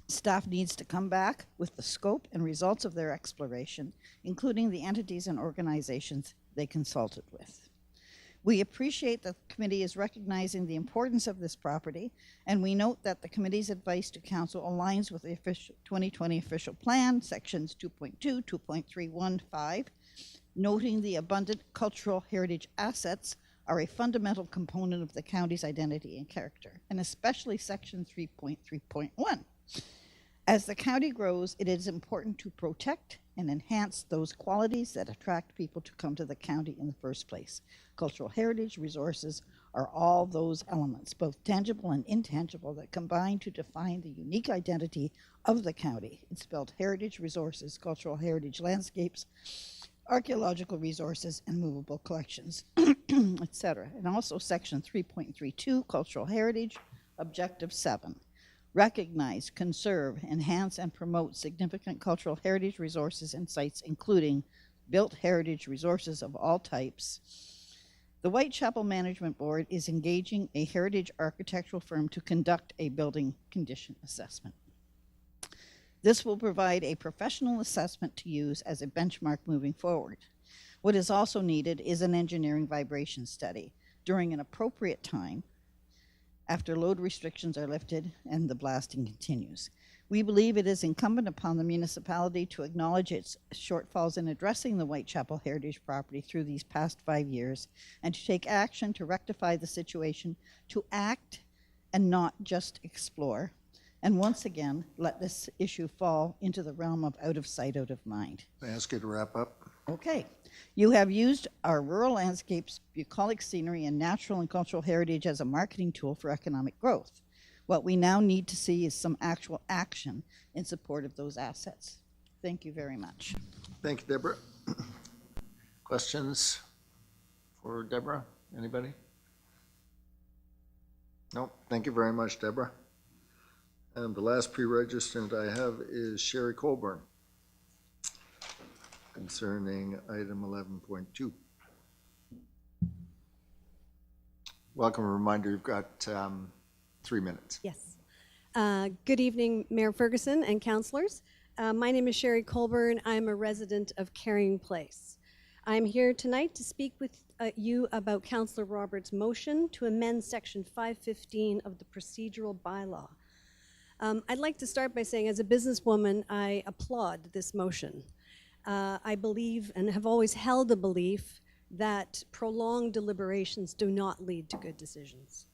Speaker 17: Staff needs to come back with the scope and results of their exploration, including the entities and organizations they consulted with. We appreciate that the committee is recognizing the importance of this property, and we note that the committee's advice to council aligns with the 2020 official plan, sections 2.2, 2.315, noting the abundant cultural heritage assets are a fundamental component of the county's identity and character, and especially section 3.3.1. As the county grows, it is important to protect and enhance those qualities that attract people to come to the county in the first place. Cultural heritage resources are all those elements, both tangible and intangible, that combine to define the unique identity of the county. It's spelled heritage resources, cultural heritage landscapes, archaeological resources, and movable collections, etc. And also section 3.32, cultural heritage, objective 7. Recognize, conserve, enhance, and promote significant cultural heritage resources and sites, including built heritage resources of all types, The Whitechapel Management Board is engaging a heritage architectural firm to conduct a building condition assessment. This will provide a professional assessment to use as a benchmark moving forward. What is also needed is an engineering vibration study during an appropriate time after load restrictions are lifted and the blasting continues. We believe it is incumbent upon the municipality to acknowledge its shortfalls in addressing the Whitechapel heritage property through these past 5 years and to take action to rectify the situation, to act and not just explore. And once again, let this issue fall into the realm of out of sight, out of mind.
Speaker 1: I ask you to wrap up.
Speaker 17: Okay. You have used our rural landscapes, bucolic scenery, and natural and cultural heritage as a marketing tool for economic growth. What we now need to see is some actual action in support of those assets. Thank you very much.
Speaker 1: Thank you, Deborah. Questions for Deborah? Anybody? No, thank you very much, Deborah. And the last pre-registrant I have is Sherry Colburn concerning item 11.2. Welcome, a reminder, you've got 3 minutes.
Speaker 18: Yes. Good evening, Mayor Ferguson and councillors. My name is Sherry Colburn. I'm a resident of Carrying Place. I'm here tonight to speak with you about Councillor Roberts' motion to amend Section 515 of the procedural bylaw. I'd like to start by saying, as a businesswoman, I applaud this motion. I believe and have always held a belief that prolonged deliberations do not lead to good decisions.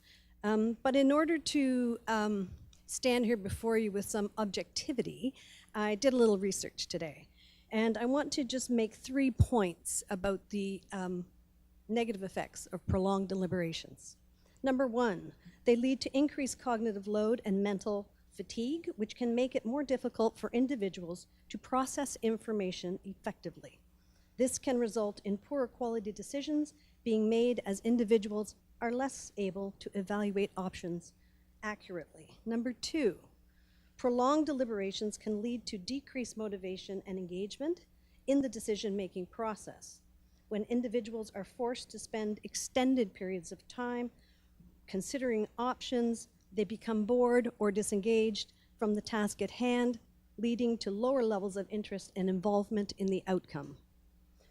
Speaker 18: But in order to stand here before you with some objectivity, I did a little research today. And I want to just make 3 points about the negative effects of prolonged deliberations. Number 1, they lead to increased cognitive load and mental fatigue, which can make it more difficult for individuals to process information effectively. This can result in poorer quality decisions being made as individuals are less able to evaluate options accurately. Number 2, prolonged deliberations can lead to decreased motivation and engagement in the decision-making process. When individuals are forced to spend extended periods of time considering options, they become bored or disengaged from the task at hand, leading to lower levels of interest and involvement in the outcome.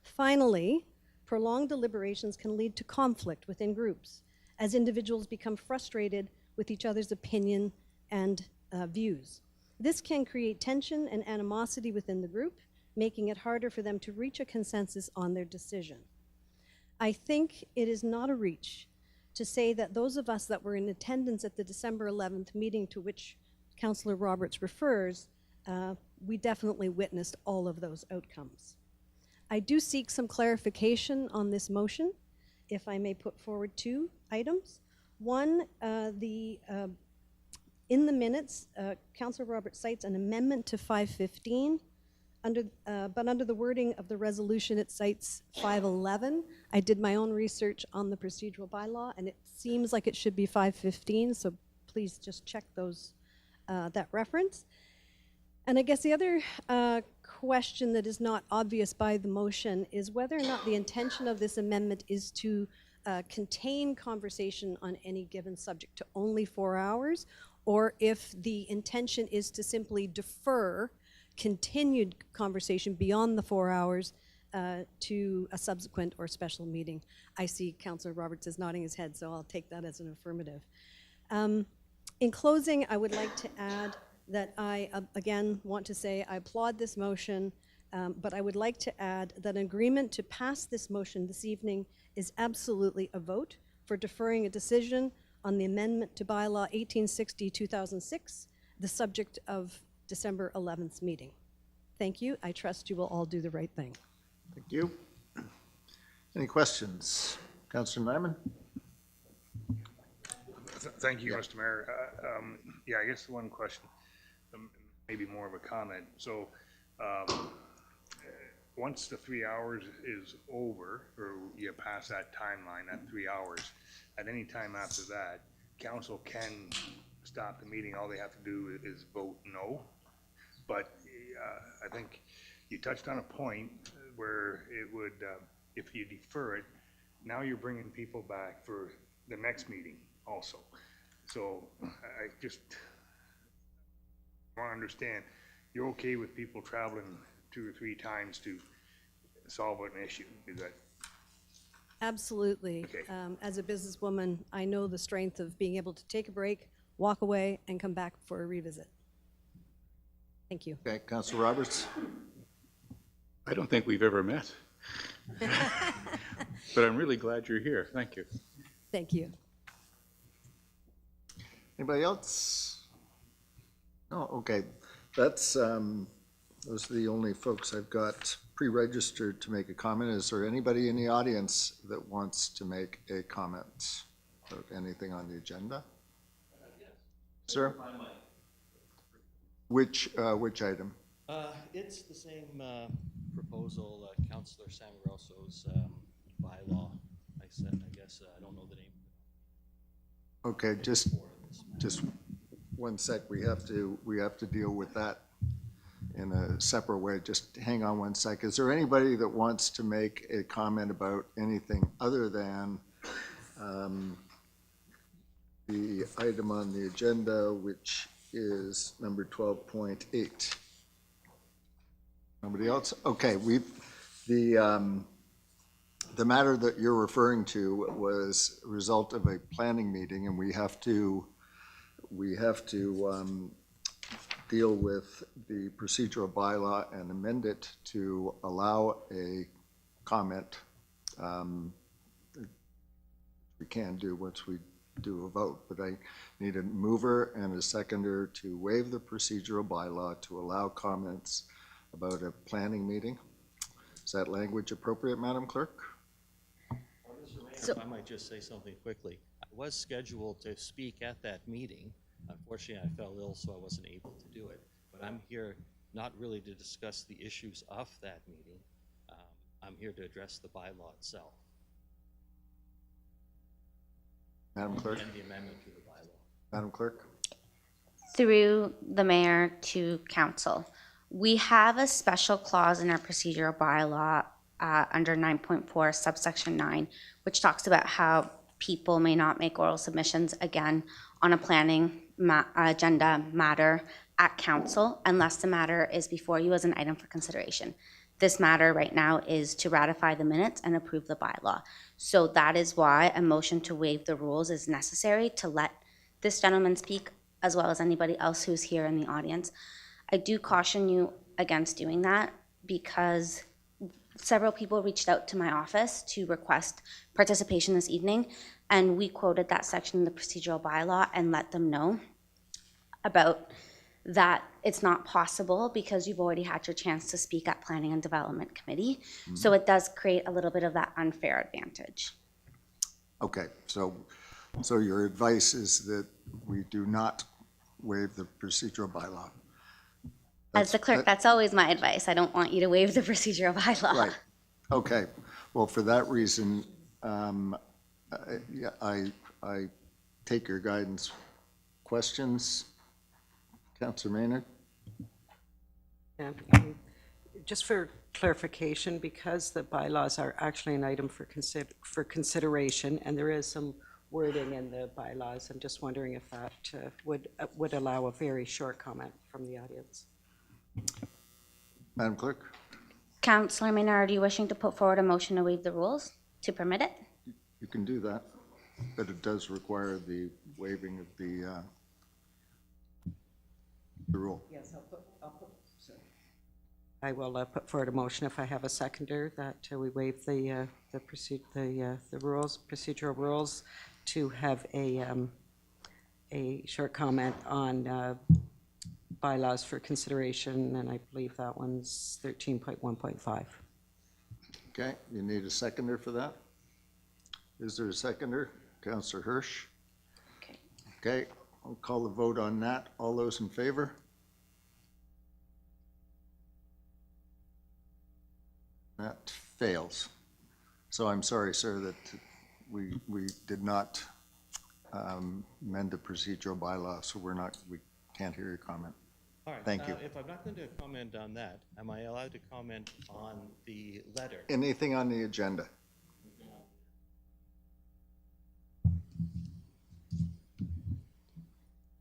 Speaker 18: Finally, prolonged deliberations can lead to conflict within groups as individuals become frustrated with each other's opinion and views. This can create tension and animosity within the group, making it harder for them to reach a consensus on their decision. I think it is not a reach to say that those of us that were in attendance at the December 11th meeting to which Councillor Roberts refers, we definitely witnessed all of those outcomes. I do seek some clarification on this motion, if I may put forward 2 items. One, in the minutes, Councillor Roberts cites an amendment to 515, but under the wording of the resolution, it cites 511. I did my own research on the procedural bylaw, and it seems like it should be 515, so please just check those, that reference. And I guess the other question that is not obvious by the motion is whether or not the intention of this amendment is to contain conversation on any given subject to only 4 hours, or if the intention is to simply defer continued conversation beyond the 4 hours to a subsequent or special meeting. I see Councillor Roberts is nodding his head, so I'll take that as an affirmative. In closing, I would like to add that I, again, want to say I applaud this motion, but I would like to add that an agreement to pass this motion this evening is absolutely a vote for deferring a decision on the amendment to bylaw 1860-2006, the subject of December 11th meeting. Thank you. I trust you will all do the right thing.
Speaker 1: Thank you. Any questions? Councillor Nyman?
Speaker 4: Thank you, Mr. Mayor. Yeah, I guess the one question, maybe more of a comment. So once the 3 hours is over, or you pass that timeline, that 3 hours, at any time after that, council can stop the meeting. All they have to do is vote no. But I think you touched on a point where it would, if you defer it, Now you're bringing people back for the next meeting also. So I just want to understand, you're okay with people traveling 2 or 3 times to solve an issue? Is that?
Speaker 18: Absolutely.
Speaker 4: Okay.
Speaker 18: As a businesswoman, I know the strength of being able to take a break, walk away, and come back for a revisit. Thank you.
Speaker 1: Okay, Councilor Roberts?
Speaker 3: I don't think we've ever met. But I'm really glad you're here. Thank you.
Speaker 18: Thank you.
Speaker 1: Anybody else? No, okay. That's, those are the only folks I've got pre-registered to make a comment. Is there anybody in the audience that wants to make a comment about anything on the agenda? Sir? Which item?
Speaker 19: It's the same proposal, Councillor Samaroso's bylaw. I guess, I don't know the name.
Speaker 1: Okay, just 1 sec. We have to deal with that in a separate way. Just hang on 1 sec. Is there anybody that wants to make a comment about anything other than the item on the agenda, which is number 12.8? Nobody else? Okay, the matter that you're referring to was a result of a planning meeting, and we have to deal with the procedural bylaw and amend it to allow a comment. We can do once we do a vote, but I need a mover and a seconder to waive the procedural bylaw to allow comments about a planning meeting. Is that language appropriate, Madam Clerk?
Speaker 19: If I might just say something quickly. I was scheduled to speak at that meeting. Unfortunately, I fell ill, so I wasn't able to do it. But I'm here not really to discuss the issues of that meeting. I'm here to address the bylaw itself.
Speaker 1: Madam Clerk?
Speaker 19: And the amendment to the bylaw.
Speaker 1: Madam Clerk?
Speaker 20: Through the mayor to council. We have a special clause in our procedural bylaw under 9.4 subsection 9, which talks about how people may not make oral submissions again on a planning agenda matter at council unless the matter is before you as an item for consideration. This matter right now is to ratify the minutes and approve the bylaw. So that is why a motion to waive the rules is necessary to let this gentleman speak as well as anybody else who's here in the audience. I do caution you against doing that because several people reached out to my office to request participation this evening, and we quoted that section in the procedural bylaw and let them know about that it's not possible because you've already had your chance to speak at Planning and Development Committee. Mm-hmm. So it does create a little bit of that unfair advantage.
Speaker 1: Okay, so your advice is that we do not waive the procedural bylaw.
Speaker 20: As the clerk, that's always my advice. I don't want you to waive the procedural bylaw.
Speaker 1: Right. Okay. Well, for that reason, yeah, I take your guidance. Questions? Councillor Maynard?
Speaker 21: Yeah, just for clarification, because the bylaws are actually an item for consideration, and there is some wording in the bylaws, I'm just wondering if that would allow a very short comment from the audience.
Speaker 1: Madam Clerk?
Speaker 20: Councillor Maynard, are you wishing to put forward a motion to waive the rules to permit it?
Speaker 1: You can do that, but it does require the waiving of the rule.
Speaker 21: Yes, I will put forward a motion if I have a seconder that we waive the rules, procedural rules, to have a short comment on bylaws for consideration, and I believe that one's 13.1.5.
Speaker 1: Okay, you need a seconder for that? Is there a seconder? Councillor Hirsch?
Speaker 20: Okay.
Speaker 1: Okay, I'll call the vote on that. All those in favor? That fails. So I'm sorry, sir, that we did not amend the procedural bylaw, so we can't hear your comment.
Speaker 19: All right.
Speaker 1: Thank you.
Speaker 19: If I'm not going to comment on that, am I allowed to comment on the letter?
Speaker 1: Anything on the agenda?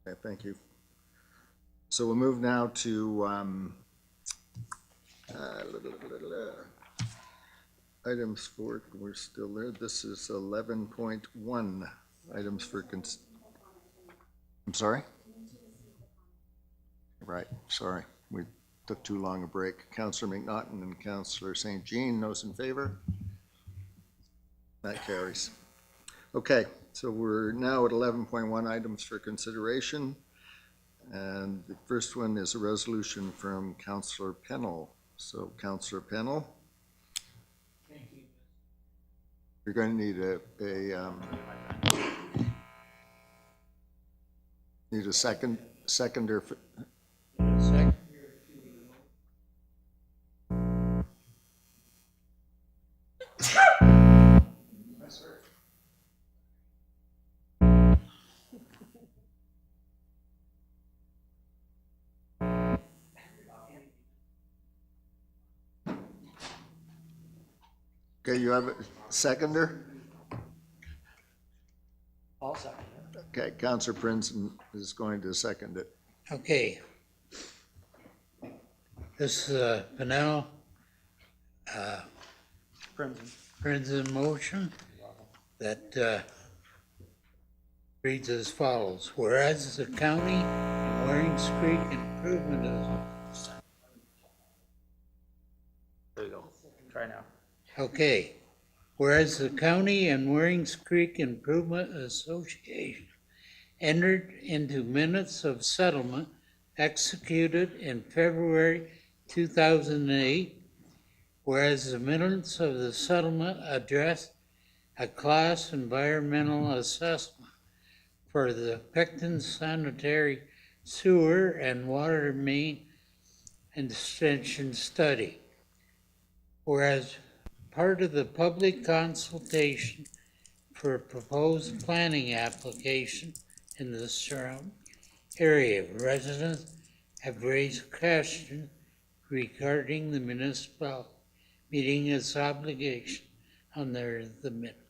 Speaker 1: Okay, thank you. So we'll move now to items for, we're still there. This is 11.1, items for, I'm sorry? Right, sorry. We took too long a break. Councillor McNaughton and Councillor St. Jean, those in favor? That carries. Okay, so we're now at 11.1 items for consideration. And the first one is a resolution from Councillor Pennell. So Councillor Pennell.
Speaker 5: Thank you.
Speaker 1: You're going to need need a seconder. Okay, you have a seconder?
Speaker 5: I'll second it.
Speaker 1: Okay, Councillor Princeton is going to second it.
Speaker 5: Okay. This is Pennell. Princeton motion that reads as follows. Whereas the county and Warings Creek improvement is.
Speaker 15: There you go. Try now.
Speaker 5: Okay. Whereas the County and Warings Creek Improvement Association entered into minutes of settlement executed in February 2008, whereas the minutes of the settlement addressed a class environmental assessment for the Picton sanitary sewer and water main extension study. Whereas part of the public consultation for a proposed planning application in the surrounding area, residents have raised questions regarding the municipal meeting its obligation under the minutes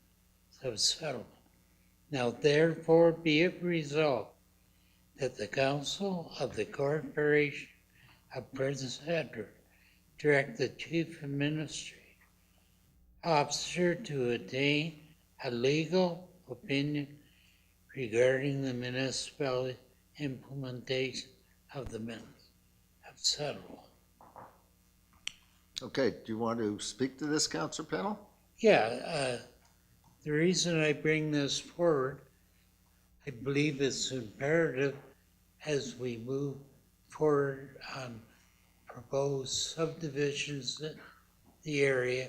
Speaker 5: of settlement. Now therefore be it resolved that the Council of the Corporation of Prince Edward direct the Chief Administrative Officer to attain a legal opinion regarding the municipal implementation of the minutes of settlement.
Speaker 1: Okay, do you want to speak to this, Councillor Pennell?
Speaker 5: Yeah, the reason I bring this forward, I believe it's imperative as we move forward on proposed subdivisions in the area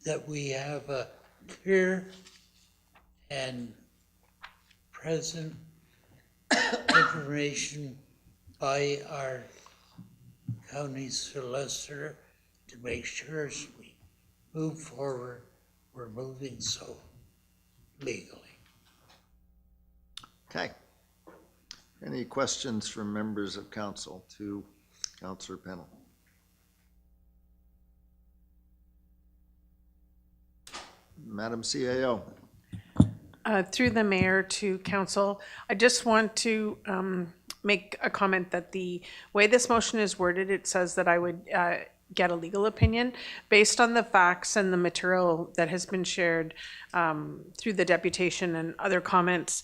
Speaker 5: that we have a clear and present information by our county solicitor to make sure as we move forward, we're moving so legally.
Speaker 1: Okay. Any questions from members of council to Councillor Pennell? Madam CAO.
Speaker 22: Through the mayor to council, I just want to make a comment that the way this motion is worded, it says that I would get a legal opinion based on the facts and the material that has been shared through the deputation and other comments.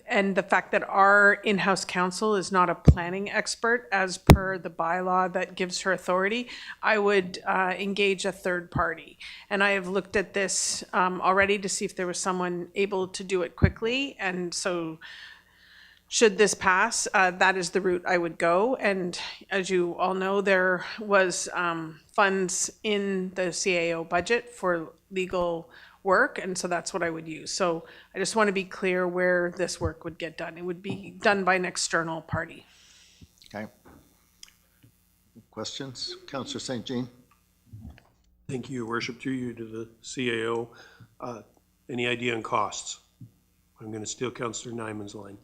Speaker 22: And the fact that our in-house counsel is not a planning expert as per the bylaw that gives her authority, I would engage a third party. And I have looked at this already to see if there was someone able to do it quickly. And so should this pass, that is the route I would go. And as you all know, there was funds in the CAO budget for legal work, and so that's what I would use. So I just want to be clear where this work would get done. It would be done by an external party.
Speaker 1: Okay. Questions? Councillor St. Jean.
Speaker 6: Thank you, Your Worship. Through you to the CAO. Any idea on costs? I'm going to steal Councillor Nyman's line.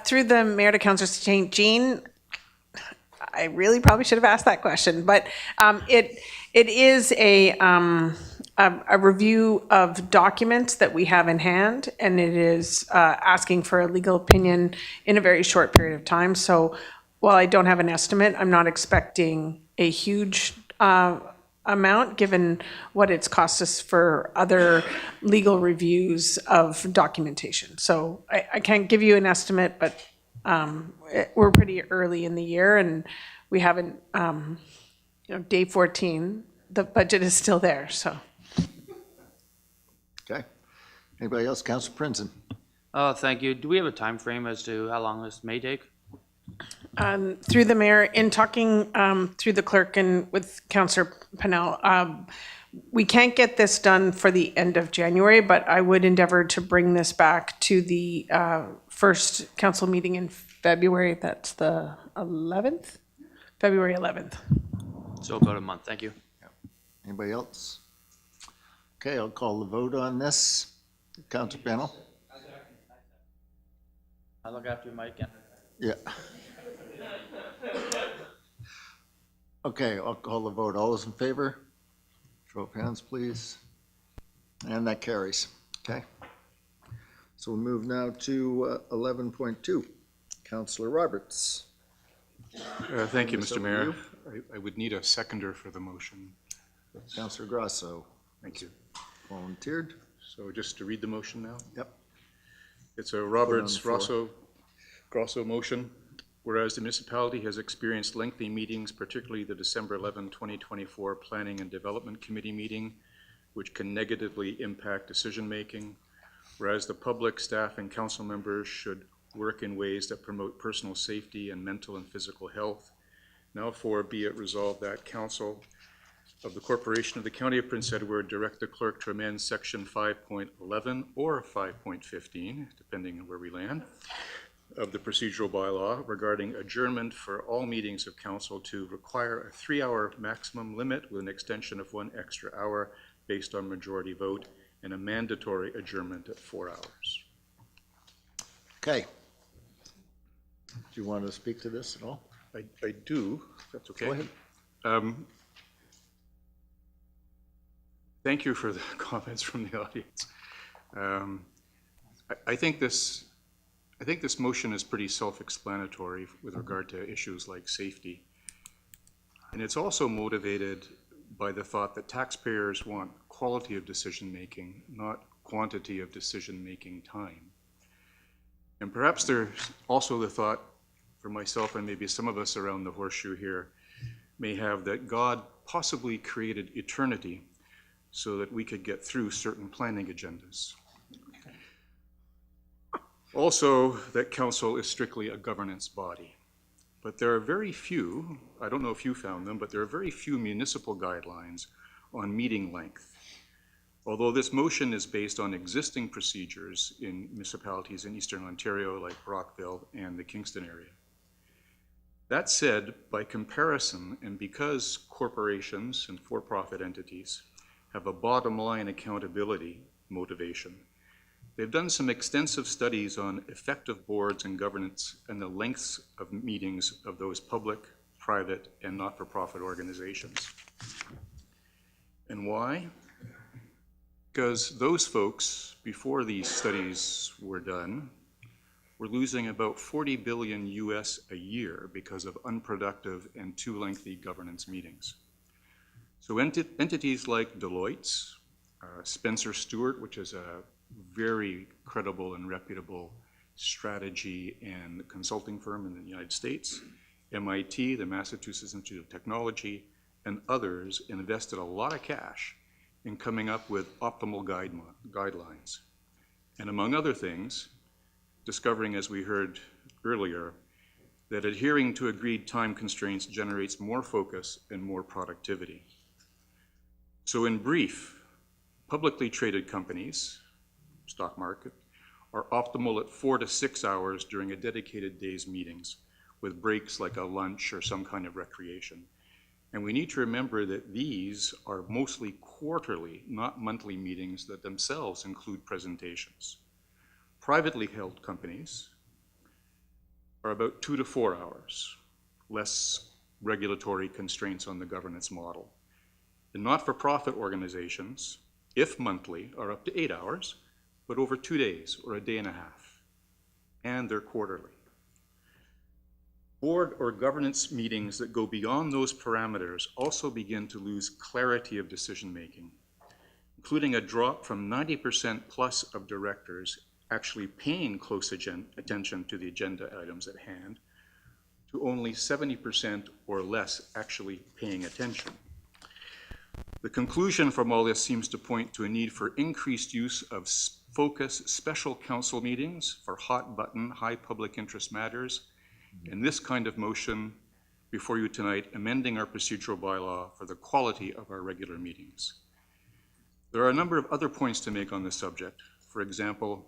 Speaker 22: Through the mayor to Councillor St. Jean, I really probably should have asked that question, but it is a a review of documents that we have in hand, and it is asking for a legal opinion in a very short period of time. So while I don't have an estimate, I'm not expecting a huge amount, given what it's cost us for other legal reviews of documentation. So I can't give you an estimate, but we're pretty early in the year, and we haven't, day 14, the budget is still there, so.
Speaker 1: Okay. Anybody else? Councilor Prinzen?
Speaker 15: Thank you. Do we have a time frame as to how long this may take?
Speaker 22: Through the mayor, in talking through the clerk and with Councillor Pennell, we can't get this done for the end of January, but I would endeavor to bring this back to the first council meeting in February. That's the 11th? February 11th.
Speaker 15: So about a month. Thank you.
Speaker 1: Anybody else? Okay, I'll call the vote on this. Councilor Pennell?
Speaker 15: I'll look after you, Mike.
Speaker 1: Yeah. Okay, I'll call the vote. All those in favor? Show of hands, please. And that carries. Okay. So we'll move now to 11.2. Councillor Roberts.
Speaker 3: Thank you, Mr. Mayor. I would need a seconder for the motion.
Speaker 1: Councillor Grasso.
Speaker 3: Thank you.
Speaker 1: Volunteered.
Speaker 3: So just to read the motion now?
Speaker 1: Yep.
Speaker 3: It's a Roberts-Grasso motion. Whereas the municipality has experienced lengthy meetings, particularly the December 11, 2024 Planning and Development Committee meeting, which can negatively impact decision-making. Whereas the public, staff, and council members should work in ways that promote personal safety and mental and physical health. Now be it resolved that council of the Corporation of the County of Prince Edward direct the clerk to amend section 5.11 or 5.15, depending on where we land, of the procedural bylaw regarding adjournment for all meetings of council to require a 3-hour maximum limit with an extension of 1 extra hour based on majority vote and a mandatory adjournment at 4 hours.
Speaker 1: Okay. Do you want to speak to this at all?
Speaker 3: I do, if that's okay.
Speaker 1: Go ahead.
Speaker 3: Thank you for the comments from the audience. I think this motion is pretty self-explanatory with regard to issues like safety. And it's also motivated by the thought that taxpayers want quality of decision-making, not quantity of decision-making time. And perhaps there's also the thought for myself and maybe some of us around the horseshoe here may have that God possibly created eternity so that we could get through certain planning agendas. Also, that council is strictly a governance body. But there are very few, I don't know if you found them, but there are very few municipal guidelines on meeting length. Although this motion is based on existing procedures in municipalities in Eastern Ontario like Brockville and the Kingston area. That said, by comparison, and because corporations and for-profit entities have a bottom line accountability motivation, they've done some extensive studies on effective boards and governance and the lengths of meetings of those public, private, and not-for-profit organizations. And why? Because those folks, before these studies were done, were losing about $40 billion US a year because of unproductive and too lengthy governance meetings. So entities like Deloitte's, Spencer Stewart, which is a very credible and reputable strategy and consulting firm in the United States, MIT, the Massachusetts Institute of Technology, and others invested a lot of cash in coming up with optimal guidelines. And among other things, discovering, as we heard earlier, that adhering to agreed time constraints generates more focus and more productivity. So in brief, publicly traded companies, stock market, are optimal at 4 to 6 hours during a dedicated day's meetings, with breaks like a lunch or some kind of recreation. And we need to remember that these are mostly quarterly, not monthly meetings that themselves include presentations. Privately held companies are about 2 to 4 hours, less regulatory constraints on the governance model. And not-for-profit organizations if monthly, are up to 8 hours, but over 2 days or a day and a half, and they're quarterly. Board or governance meetings that go beyond those parameters also begin to lose clarity of decision-making, including a drop from 90% plus of directors actually paying close attention to the agenda items at hand, to only 70% or less actually paying attention. The conclusion from all this seems to point to a need for increased use of focus special council meetings for hot-button, high public interest matters, and this kind of motion before you tonight, amending our procedural bylaw for the quality of our regular meetings. There are a number of other points to make on this subject. For example,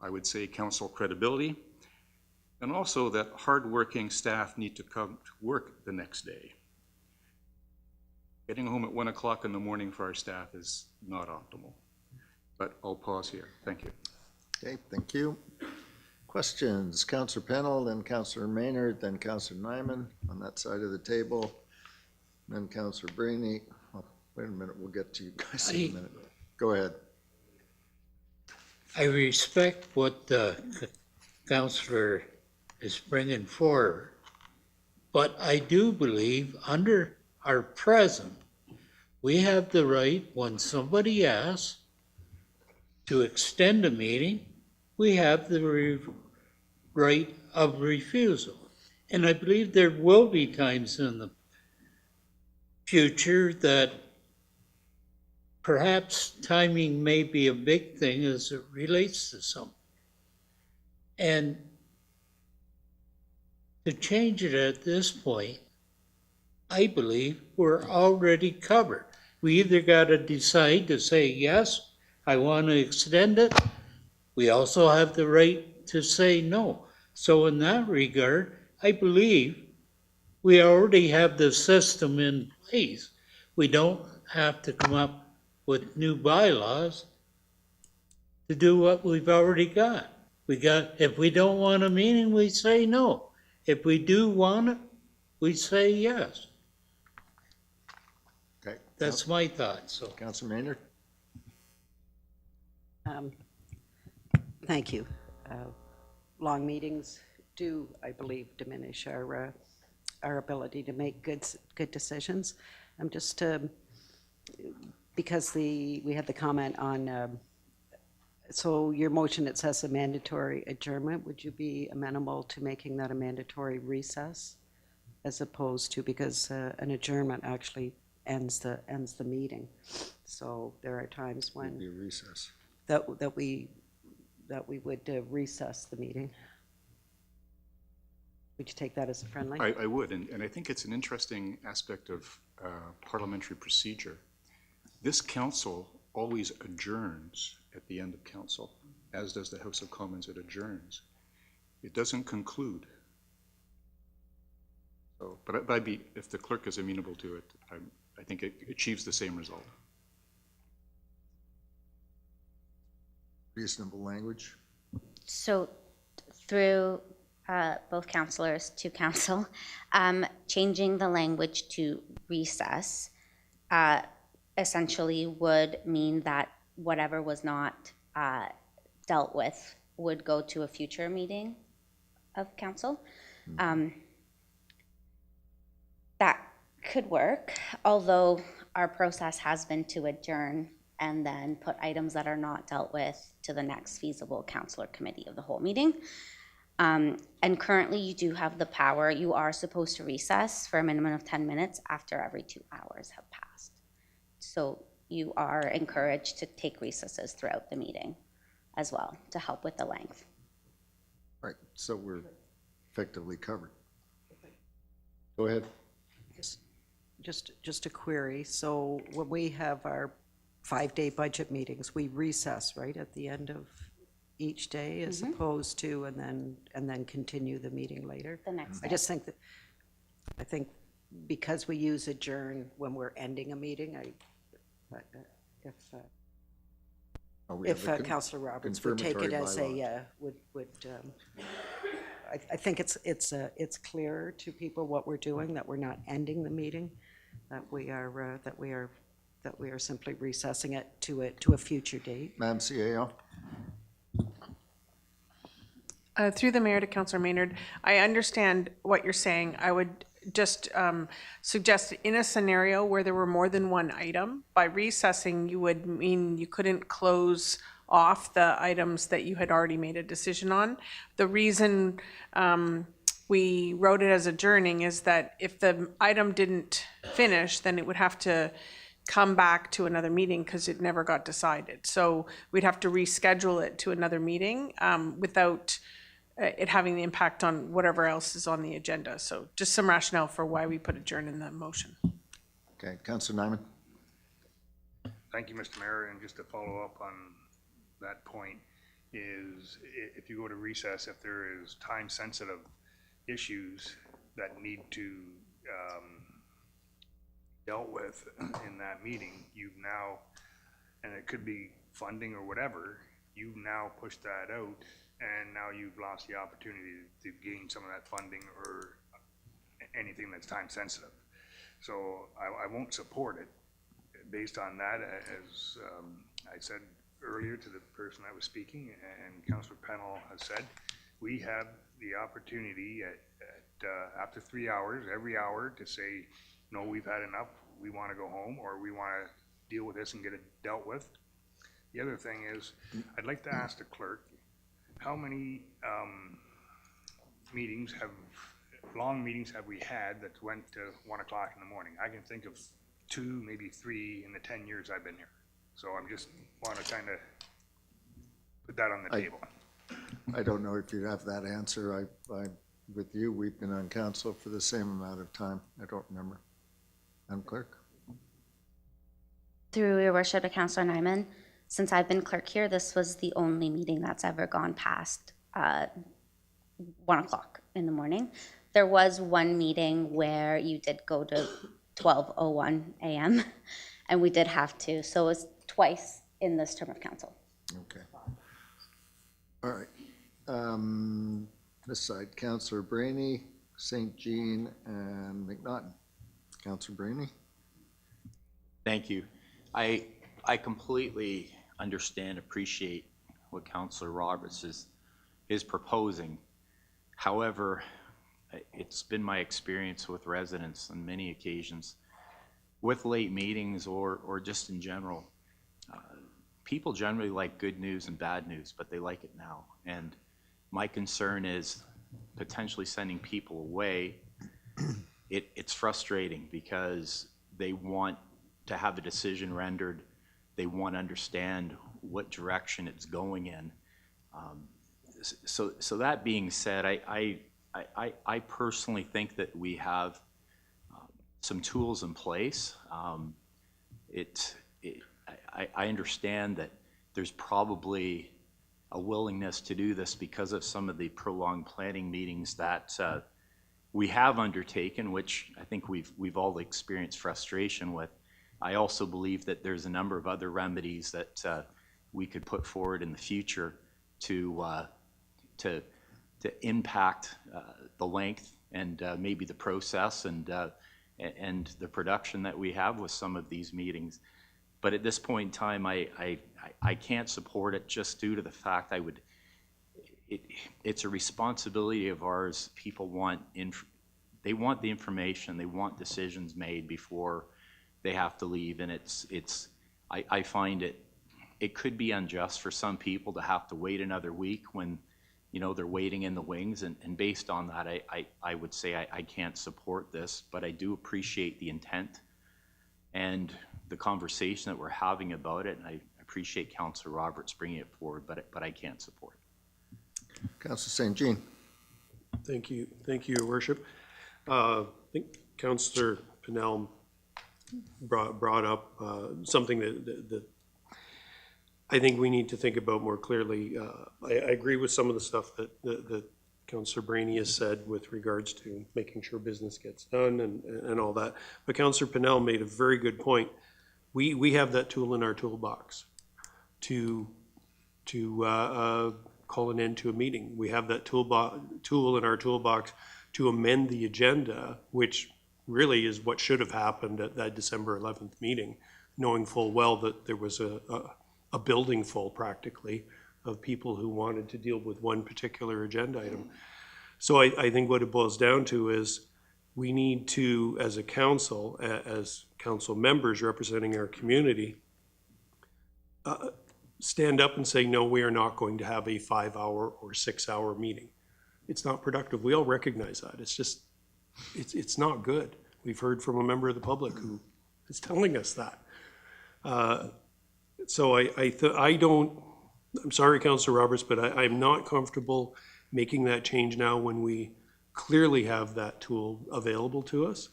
Speaker 3: I would say council credibility, and also that hardworking staff need to come to work the next day. Getting home at 1 o'clock in the morning for our staff is not optimal. But I'll pause here. Thank you.
Speaker 1: Okay, thank you. Questions? Councillor Pennell, then Councillor Maynard, then Councillor Nyman on that side of the table, then Councillor Brainy. Oh, wait a minute, we'll get to you guys in a minute. Go ahead.
Speaker 5: I respect what the councillor is bringing forward, but I do believe under our present, we have the right, when somebody asks to extend a meeting, we have the right of refusal. And I believe there will be times in the future that perhaps timing may be a big thing as it relates to something. And to change it at this point, I believe we're already covered. We either got to decide to say, yes, I want to extend it. We also have the right to say no. So in that regard, I believe we already have the system in place. We don't have to come up with new bylaws to do what we've already got. If we don't want a meeting, we say no. If we do want it, we say yes.
Speaker 1: Okay.
Speaker 5: That's my thought, so.
Speaker 1: Councillor Maynard?
Speaker 21: Thank you. Long meetings do, I believe, diminish our ability to make good decisions. I'm just, because we had the comment on, so your motion, it says a mandatory adjournment. Would you be amenable to making that a mandatory recess as opposed to, because an adjournment actually ends the meeting. So there are times when
Speaker 1: Be a recess.
Speaker 21: that we would recess the meeting. Would you take that as a friendly?
Speaker 3: I would, and I think it's an interesting aspect of parliamentary procedure. This council always adjourns at the end of council, as does the House of Commons, it adjourns. It doesn't conclude. So, but if the clerk is amenable to it, I think it achieves the same result.
Speaker 1: Reasonable language.
Speaker 20: So through both councillors to council, changing the language to recess essentially would mean that whatever was not dealt with would go to a future meeting of council. That could work, although our process has been to adjourn and then put items that are not dealt with to the next feasible council or committee of the whole meeting. And currently you do have the power, you are supposed to recess for a minimum of 10 minutes after every 2 hours have passed. So you are encouraged to take recesses throughout the meeting as well to help with the length.
Speaker 1: Right, so we're effectively covered. Go ahead.
Speaker 21: Just a query. So when we have our 5-day budget meetings, we recess, right, at the end of each day as opposed to, and then continue the meeting later?
Speaker 20: The next day.
Speaker 21: I just think that, I think because we use adjourn when we're ending a meeting, if Councillor Roberts would take it as a, I think it's clearer to people what we're doing, that we're not ending the meeting, that we are that we are simply recessing it to a future date.
Speaker 1: Madam CAO?
Speaker 22: Through the mayor to Councillor Maynard, I understand what you're saying. I would just suggest in a scenario where there were more than one item, by recessing, you would mean you couldn't close off the items that you had already made a decision on. The reason we wrote it as adjourning is that if the item didn't finish, then it would have to come back to another meeting because it never got decided. So we'd have to reschedule it to another meeting without it having the impact on whatever else is on the agenda. So just some rationale for why we put adjourn in the motion.
Speaker 1: Okay, Councillor Nyman?
Speaker 4: Thank you, Mr. Mayor, and just to follow up on that point is if you go to recess, if there is time-sensitive issues that need to dealt with in that meeting, you've now, and it could be funding or whatever, you've now pushed that out, and now you've lost the opportunity to gain some of that funding or anything that's time-sensitive. So I won't support it based on that, as I said earlier to the person that was speaking, and Councillor Pennell has said, we have the opportunity at after 3 hours, every hour, to say, no, we've had enough, we want to go home, or we want to deal with this and get it dealt with. The other thing is, I'd like to ask the clerk, how many long meetings have we had that went to 1 o'clock in the morning? I can think of 2, maybe 3 in the 10 years I've been here. So I'm just want to kind of put that on the table.
Speaker 1: I don't know if you have that answer. With you, we've been on council for the same amount of time. I don't remember. Madam Clerk?
Speaker 20: Through your worship to Councillor Nyman, since I've been clerk here, this was the only meeting that's ever gone past 1 o'clock in the morning. There was one meeting where you did go to 12:01 a.m. and we did have to, so it was twice in this term of council.
Speaker 1: Okay. All right. This side, Councillor Brainy, St. Jean, and McNaughton. Councillor Brainy?
Speaker 2: Thank you. I completely understand, appreciate what Councillor Roberts is proposing. However, it's been my experience with residents on many occasions, with late meetings or just in general, people generally like good news and bad news, but they like it now. And my concern is potentially sending people away. It's frustrating because they want to have a decision rendered. They want to understand what direction it's going in. So that being said, I personally think that we have some tools in place. I understand that there's probably a willingness to do this because of some of the prolonged planning meetings that we have undertaken, which I think we've all experienced frustration with. I also believe that there's a number of other remedies that we could put forward in the future to impact the length and maybe the process and the production that we have with some of these meetings. But at this point in time, I can't support it just due to the fact it's a responsibility of ours. People want they want the information, they want decisions made before they have to leave, and I find it could be unjust for some people to have to wait another week when they're waiting in the wings, and based on that, I would say I can't support this, but I do appreciate the intent and the conversation that we're having about it, and I appreciate Councillor Roberts bringing it forward, but I can't support it.
Speaker 1: Councillor St. Jean.
Speaker 7: Thank you, Your Worship. I think Councillor Pennell brought up something that I think we need to think about more clearly. I agree with some of the stuff that Councillor Brainy has said with regards to making sure business gets done and all that. But Councillor Pennell made a very good point. We have that tool in our toolbox to call an end to a meeting. We have that tool in our toolbox to amend the agenda, which really is what should have happened at that December 11th meeting. knowing full well that there was a building full practically of people who wanted to deal with one particular agenda item. So I think what it boils down to is we need to, as a council, as council members representing our community, stand up and say, no, we are not going to have a 5-hour or 6-hour meeting. It's not productive. We all recognize that. It's just, it's not good. We've heard from a member of the public who is telling us that. So I don't, I'm sorry, Councillor Roberts, but I'm not comfortable making that change now when we clearly have that tool available to us.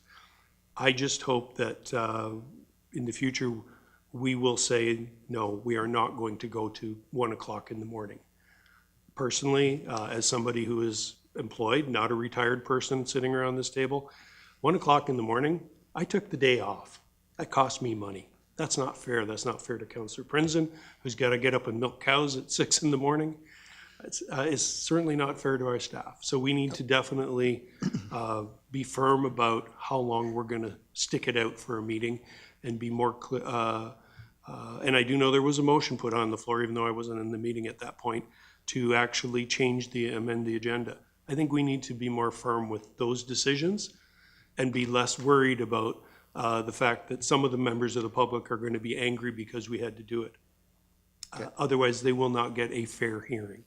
Speaker 7: I just hope that in the future, we will say, no, we are not going to go to 1 o'clock in the morning. Personally, as somebody who is employed, not a retired person sitting around this table, 1 o'clock in the morning, I took the day off. That cost me money. That's not fair. That's not fair to Councillor Prinzen, who's got to get up and milk cows at 6 in the morning. It's certainly not fair to our staff. So we need to definitely be firm about how long we're going to stick it out for a meeting and be more clear. And I do know there was a motion put on the floor, even though I wasn't in the meeting at that point, to actually amend the agenda. I think we need to be more firm with those decisions and be less worried about the fact that some of the members of the public are going to be angry because we had to do it. Otherwise, they will not get a fair hearing.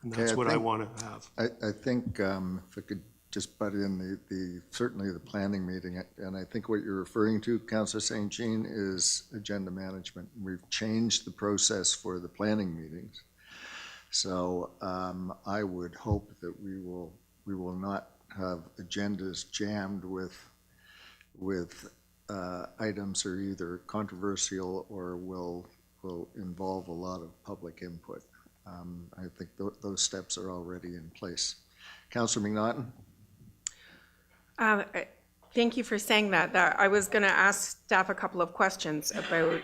Speaker 7: And that's what I want to have.
Speaker 1: I think if I could just butt in certainly the planning meeting, and I think what you're referring to, Councillor St. Jean, is agenda management. We've changed the process for the planning meetings. So I would hope that we will not have agendas jammed with items that are either controversial or will involve a lot of public input. I think those steps are already in place. Councillor McNaughton?
Speaker 8: Thank you for saying that. I was going to ask staff a couple of questions about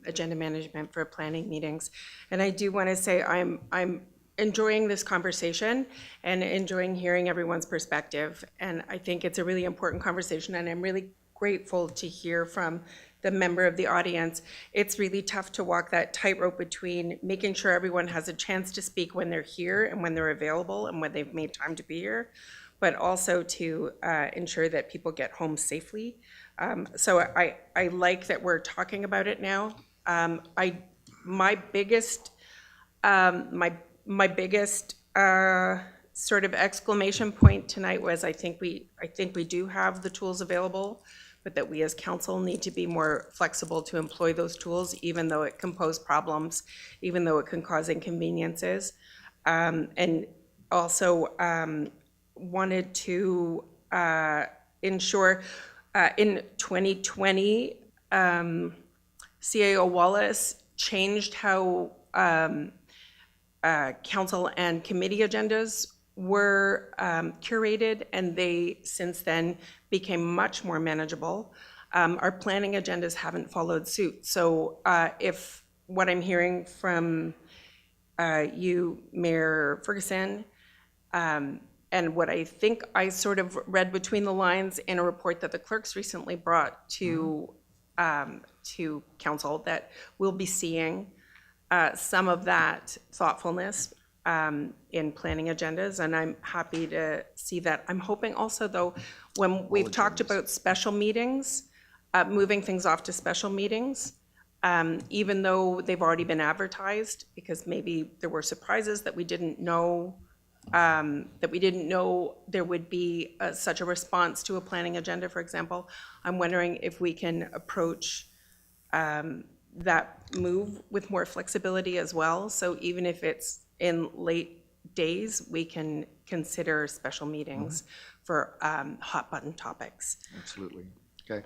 Speaker 8: agenda management for planning meetings. And I do want to say I'm enjoying this conversation and enjoying hearing everyone's perspective. And I think it's a really important conversation, and I'm really grateful to hear from the member of the audience. It's really tough to walk that tightrope between making sure everyone has a chance to speak when they're here and when they're available and when they've made time to be here, but also to ensure that people get home safely. So I like that we're talking about it now. My biggest sort of exclamation point tonight was I think we do have the tools available, but that we as council need to be more flexible to employ those tools, even though it can pose problems, even though it can cause inconveniences. And also wanted to ensure in 2020, CAO Wallace changed how council and committee agendas were curated, and they since then became much more manageable. Our planning agendas haven't followed suit. So if what I'm hearing from you, Mayor Ferguson, and what I think I sort of read between the lines in a report that the clerks recently brought to council, that we'll be seeing some of that thoughtfulness in planning agendas, and I'm happy to see that. I'm hoping also, though, when we've talked about special meetings, moving things off to special meetings, even though they've already been advertised, because maybe there were surprises that we didn't know, there would be such a response to a planning agenda, for example. I'm wondering if we can approach that move with more flexibility as well. So even if it's in late days, we can consider special meetings for hot button topics.
Speaker 1: Absolutely. Okay.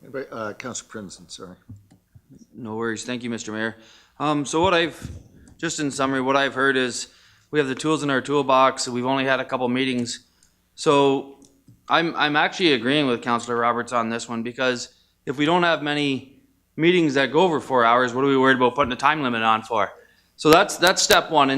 Speaker 1: Anybody, Councillor Prinzen, sorry.
Speaker 15: No worries. Thank you, Mr. Mayor. So just in summary, what I've heard is we have the tools in our toolbox. We've only had a couple meetings. So I'm actually agreeing with Councillor Roberts on this one, because if we don't have many meetings that go over 4 hours, what are we worried about putting a time limit on for? So that's step one.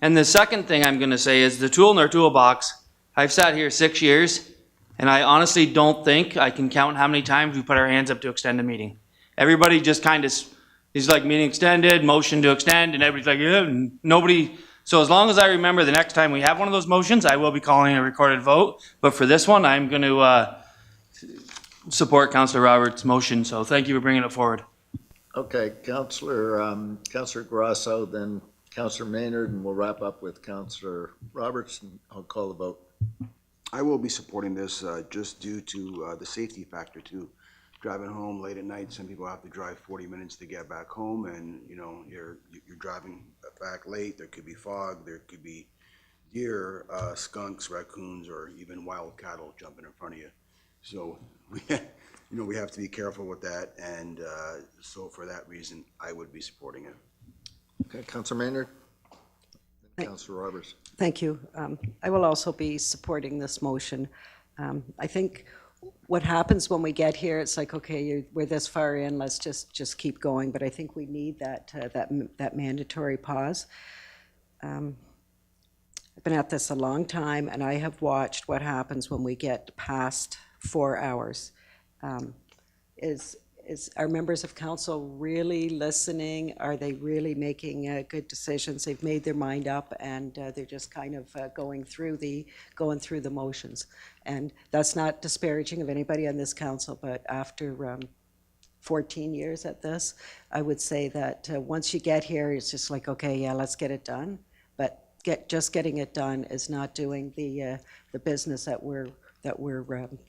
Speaker 15: And the second thing I'm going to say is the tool in our toolbox. I've sat here 6 years. And I honestly don't think I can count how many times we put our hands up to extend a meeting. Everybody just kind of is like, meeting extended, motion to extend, and everybody's like, yeah, and nobody. So as long as I remember the next time we have one of those motions, I will be calling a recorded vote. But for this one, I'm going to support Councillor Roberts' motion. So thank you for bringing it forward.
Speaker 1: Okay, Councillor Grasso, then Councillor Maynard, and we'll wrap up with Councillor Roberts, and I'll call the vote.
Speaker 10: I will be supporting this just due to the safety factor too. Driving home late at night, some people have to drive 40 minutes to get back home, and you know you're driving back late. There could be fog, there could be deer, skunks, raccoons, or even wild cattle jumping in front of you. So we have to be careful with that, and so for that reason, I would be supporting it.
Speaker 1: Okay, Councillor Maynard, Councillor Roberts.
Speaker 21: Thank you. I will also be supporting this motion. I think what happens when we get here, it's like, okay, we're this far in, let's just keep going. But I think we need that mandatory pause. I've been at this a long time, and I have watched what happens when we get past 4 hours. Is our members of council really listening? Are they really making good decisions? They've made their mind up, and they're just kind of going through the motions. And that's not disparaging of anybody on this council, but after 14 years at this, I would say that once you get here, it's just like, okay, yeah, let's get it done. But just getting it done is not doing the business that we're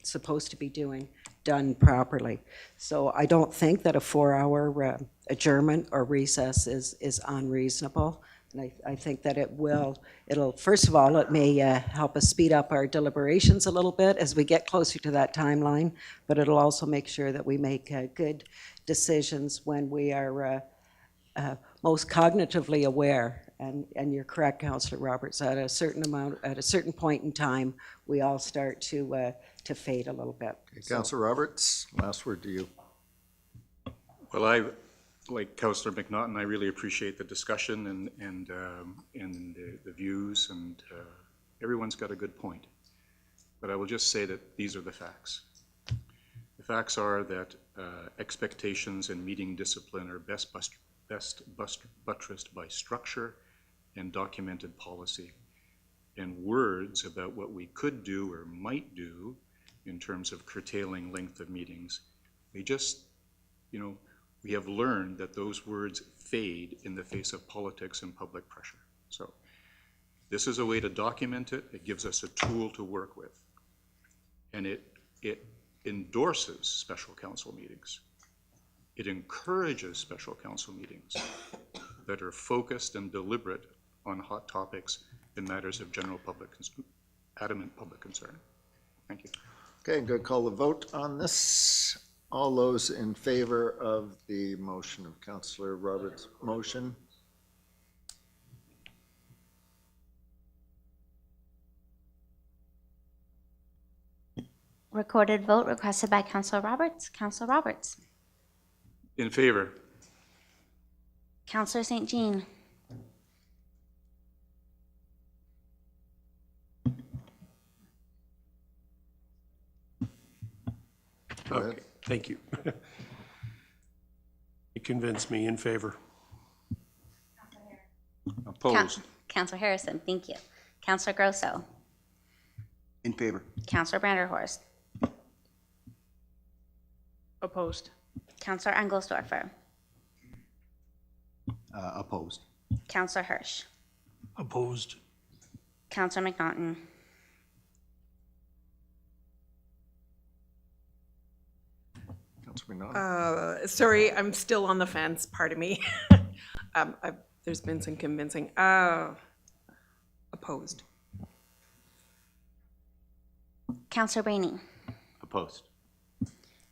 Speaker 21: supposed to be doing done properly. So I don't think that a 4-hour adjournment or recess is unreasonable. And I think that it'll, first of all, it may help us speed up our deliberations a little bit as we get closer to that timeline, but it'll also make sure that we make good decisions when we are most cognitively aware. And you're correct, Councillor Roberts, at a certain point in time, we all start to fade a little bit.
Speaker 1: Okay, Councillor Roberts, last word to you.
Speaker 3: Well, like Councillor McNaughton, I really appreciate the discussion and the views, and everyone's got a good point. But I will just say that these are the facts. The facts are that expectations and meeting discipline are best buttressed by structure and documented policy, and words about what we could do or might do in terms of curtailing length of meetings. We have learned that those words fade in the face of politics and public pressure. So this is a way to document it. It gives us a tool to work with. And it endorses special council meetings. It encourages special council meetings that are focused and deliberate on hot topics and matters of adamant public concern. Thank you.
Speaker 1: Okay, I'm going to call the vote on this. All those in favor of the motion of Councillor Roberts' motion?
Speaker 20: Recorded vote requested by Councillor Roberts. Councillor Roberts.
Speaker 3: In favor.
Speaker 20: Councillor St. Jean.
Speaker 7: Okay, thank you. You convinced me, in favor.
Speaker 3: Opposed.
Speaker 20: Councillor Harrison, thank you. Councillor Grosso.
Speaker 10: In favor.
Speaker 20: Councillor Branderhorst.
Speaker 22: Opposed.
Speaker 20: Councillor Engelsdorfer.
Speaker 10: Opposed.
Speaker 20: Councillor Hirsch.
Speaker 6: Opposed.
Speaker 20: Councillor McNaughton.
Speaker 1: Councillor McNaughton.
Speaker 8: Sorry, I'm still on the fence, pardon me. There's been some convincing. Opposed.
Speaker 20: Councillor Brainy.
Speaker 2: Opposed.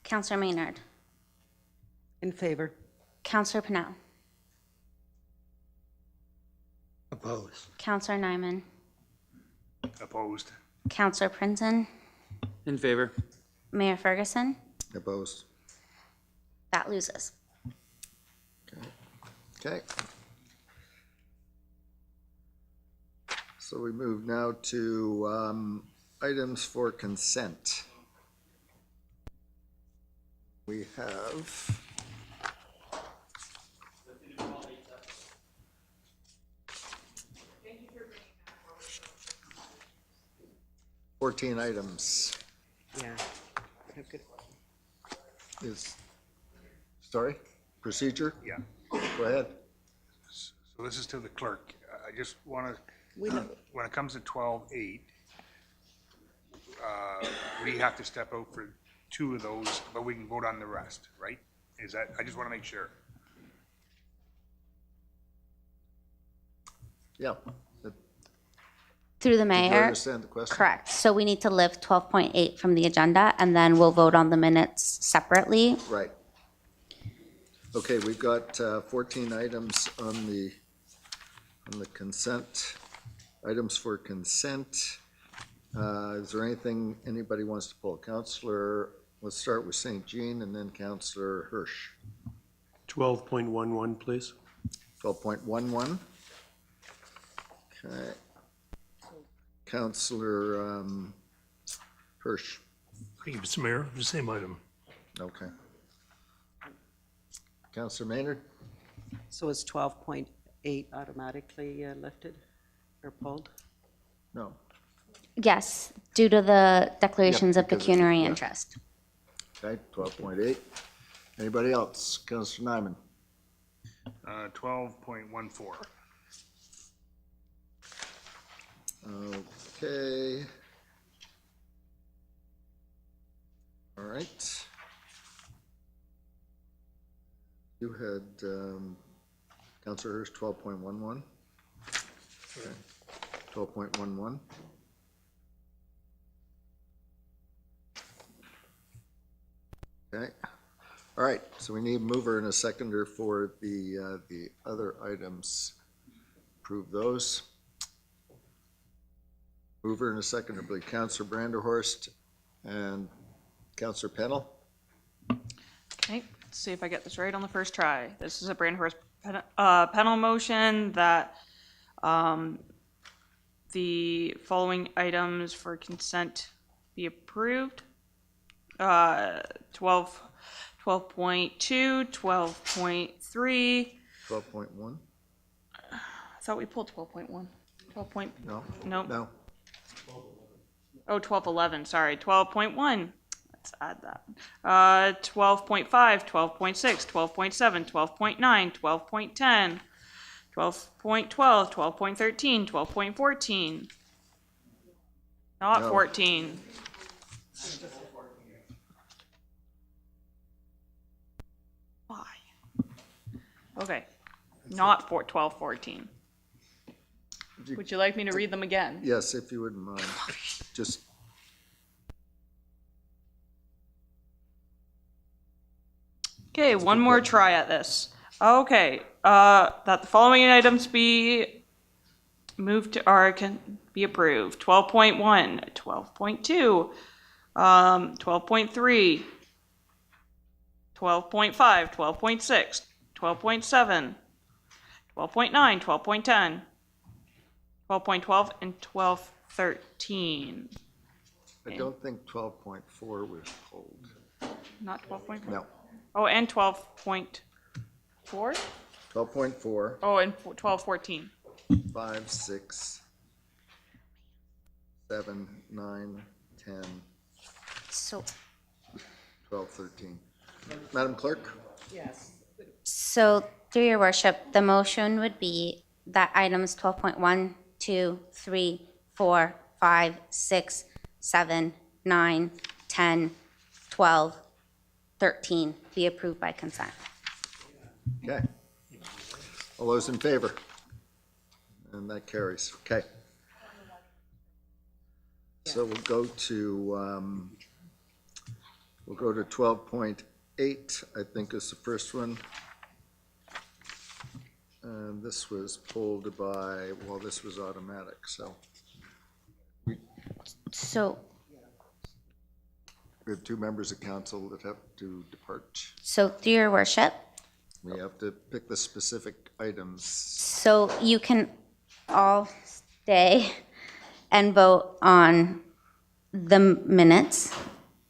Speaker 20: Councillor Maynard.
Speaker 21: In favor.
Speaker 20: Councillor Pennell.
Speaker 5: Opposed.
Speaker 20: Councillor Nyman.
Speaker 4: Opposed.
Speaker 20: Councillor Prinzen.
Speaker 15: In favor.
Speaker 20: Mayor Ferguson.
Speaker 1: Opposed.
Speaker 20: That loses.
Speaker 1: Okay. So we move now to items for consent. We have 14 items.
Speaker 21: Yeah. Have good-
Speaker 1: Is, sorry, procedure?
Speaker 4: Yeah.
Speaker 1: Go ahead.
Speaker 4: So this is to the clerk. I just want
Speaker 21: We
Speaker 4: to,
Speaker 21: don't-
Speaker 4: when it comes to 12:8, we have to step out for 2 of those, but we can vote on the rest, right? Is that, I just want to make sure.
Speaker 1: Yeah.
Speaker 20: Through the
Speaker 1: Did you
Speaker 20: mayor.
Speaker 1: understand the question?
Speaker 20: Correct. So we need to lift 12.8 from the agenda, and then we'll vote on the minutes separately.
Speaker 1: Right. Okay, we've got 14 items on the consent, items for consent. Is there anything anybody wants to pull? Counselor, let's start with St. Jean and then Counselor Hirsch.
Speaker 7: 12.11, please.
Speaker 1: 12.11. Okay. Counselor Hirsch.
Speaker 6: Thank you, Mr. Mayor. The same item.
Speaker 1: Okay. Counselor Maynard?
Speaker 21: So is 12.8 automatically lifted or pulled?
Speaker 1: No.
Speaker 20: Yes, due to the declarations of
Speaker 1: because of-
Speaker 20: pecuniary
Speaker 1: yeah.
Speaker 20: interest.
Speaker 1: Okay, 12.8. Anybody else? Counselor Nyman?
Speaker 4: 12.14.
Speaker 1: Okay. All right. You had, Counselor Hirsch, 12.11. Okay. 12.11. Okay. All right, so we need a mover and a seconder for the other items. Approve those. Mover and a seconder, please. Counselor Branderhorst and Counselor Pennell.
Speaker 12: Okay, let's see if I get this right on the first try. This is a Brandhurst panel motion that the following items for consent be approved. 12.2, 12.3.
Speaker 1: 12.1?
Speaker 12: I thought we pulled 12.1. 12 point,
Speaker 1: No?
Speaker 12: nope.
Speaker 1: No.
Speaker 12: Oh, 12.11, sorry, 12.1. Let's add that. 12.5, 12.6, 12.7, 12.9, 12.10, 12.12, 12.13, 12.14. Not
Speaker 1: No.
Speaker 12: 14. Why? Okay, not 12.14. Would you like me to read them again?
Speaker 1: Yes, if you wouldn't mind. Just,
Speaker 12: Okay, one more try at this. Okay, that the following items be moved to, or can be approved. 12.1, 12.2, 12.3, 12.5, 12.6, 12.7, 12.9, 12.10, 12.12, and 12.13.
Speaker 1: I don't think 12.4 was pulled.
Speaker 12: Not 12.4?
Speaker 1: No.
Speaker 12: Oh, and 12.4?
Speaker 1: 12.4,
Speaker 12: Oh, and 12.14.
Speaker 1: 5, 6, 7, 9, 10,
Speaker 20: So,
Speaker 1: 12, 13. Madam Clerk?
Speaker 21: Yes.
Speaker 20: so through your worship, the motion would be that items 12.1, 2, 3, 4, 5, 6, 7, 9, 10, 12, 13 be approved by consent.
Speaker 1: Okay. All those in favor? And that carries. Okay. So we'll go to 12.8, I think is the first one. And this was pulled by, well, this was automatic, so
Speaker 20: So,
Speaker 1: we have 2 members of council that have to depart.
Speaker 20: so through your worship,
Speaker 1: We have to pick the specific items.
Speaker 20: so you can all stay and vote on the minutes,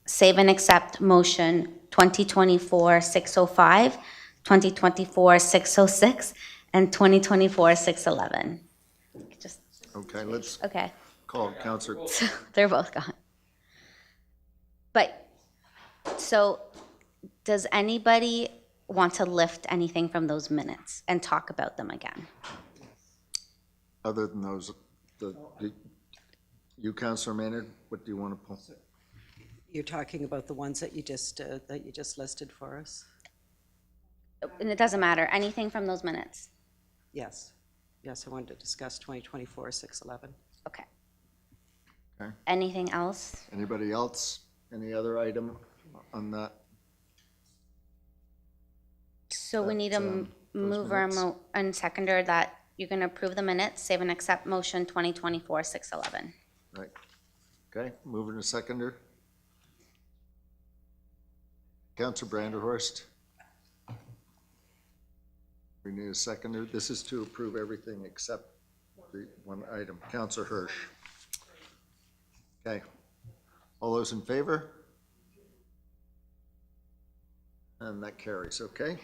Speaker 20: save and accept motion 2024-605, 2024-606, and 2024-611. Just,
Speaker 1: Okay, let's
Speaker 20: okay.
Speaker 1: call Counselor.
Speaker 20: They're both gone. But, so, does anybody want to lift anything from those minutes and talk about them again?
Speaker 1: Other than those, you, Counselor Maynard, what do you want to pull?
Speaker 21: You're talking about the ones that you just listed for us?
Speaker 20: And it doesn't matter, anything from those minutes?
Speaker 21: Yes. Yes, I wanted to discuss 2024-611.
Speaker 20: Okay.
Speaker 1: Okay.
Speaker 20: Anything else?
Speaker 1: Anybody else? Any other item on that?
Speaker 20: So we need a
Speaker 1: those
Speaker 20: mover
Speaker 1: minutes.
Speaker 20: and seconder that you're going to approve the minutes, save and accept motion 2024-611.
Speaker 1: Right. Okay, mover and seconder. Counselor Branderhorst. We need a seconder. This is to approve everything except the one item. Counselor Hirsch. Okay. All those in favor? And that carries, okay?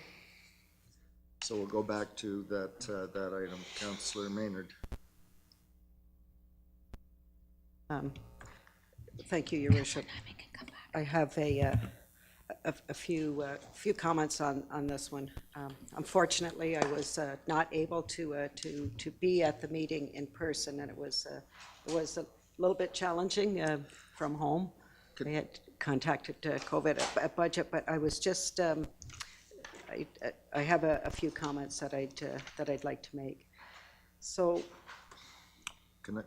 Speaker 1: So we'll go back to that item. Counselor Maynard.
Speaker 21: Thank you, Your Worship. I have a few comments on this one. Unfortunately, I was not able to be at the meeting in person, and it was a little bit challenging from home. I had contacted COVID at budget, but I was just I have a few comments that I'd like to make. So,
Speaker 1: Can you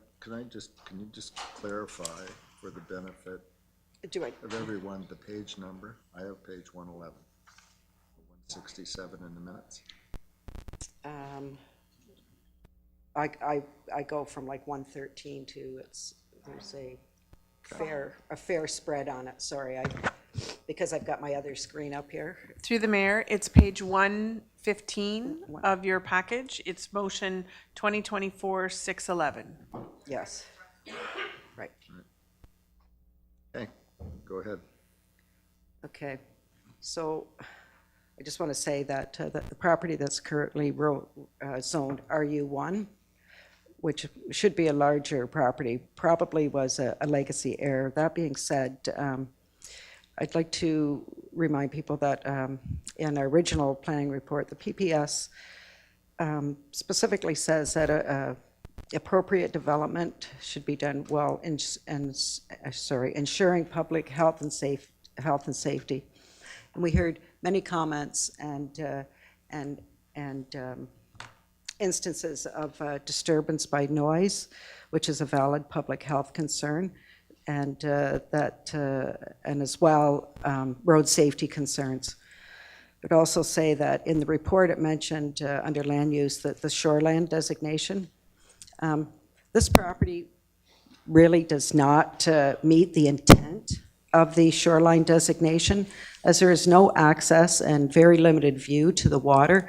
Speaker 1: just clarify for the benefit of everyone the page number? I have page 111, 167 in the minutes.
Speaker 21: I go from like 113 to there's a fair spread on it. Sorry, because I've got my other screen up here.
Speaker 22: Through the mayor, it's page 115 of your package. It's motion 2024-611.
Speaker 21: Yes. Right.
Speaker 1: Okay, go ahead.
Speaker 21: Okay. So I just want to say that the property that's currently zoned RU1, which should be a larger property, probably was a legacy error. That being said, I'd like to remind people that in our original planning report, the PPS specifically says that appropriate development should be done while ensuring public health and safety. And we heard many comments and instances of disturbance by noise, which is a valid public health concern, and and as well road safety concerns. I'd also say that in the report it mentioned under land use that the shoreland designation. This property really does not meet the intent of the shoreline designation, as there is no access and very limited view to the water.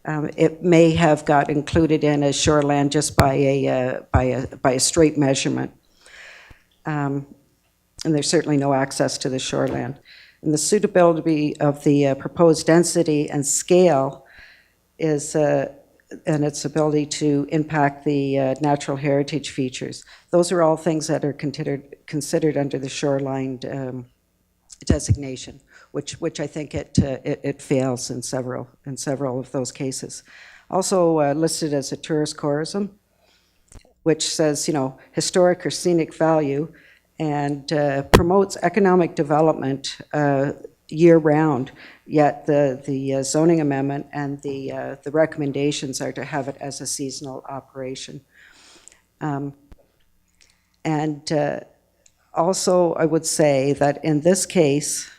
Speaker 21: It may have got included in as shoreland just by a straight measurement. And there's certainly no access to the shoreland. And the suitability of the proposed density and scale is, and its ability to impact the natural heritage features. Those are all things that are considered under the shoreline designation, which I think it fails in several of those cases. Also listed as a tourist tourism, which says, historic or scenic value, and promotes economic development year-round, yet the zoning amendment and the recommendations are to have it as a seasonal operation. Also, I would say that in this case,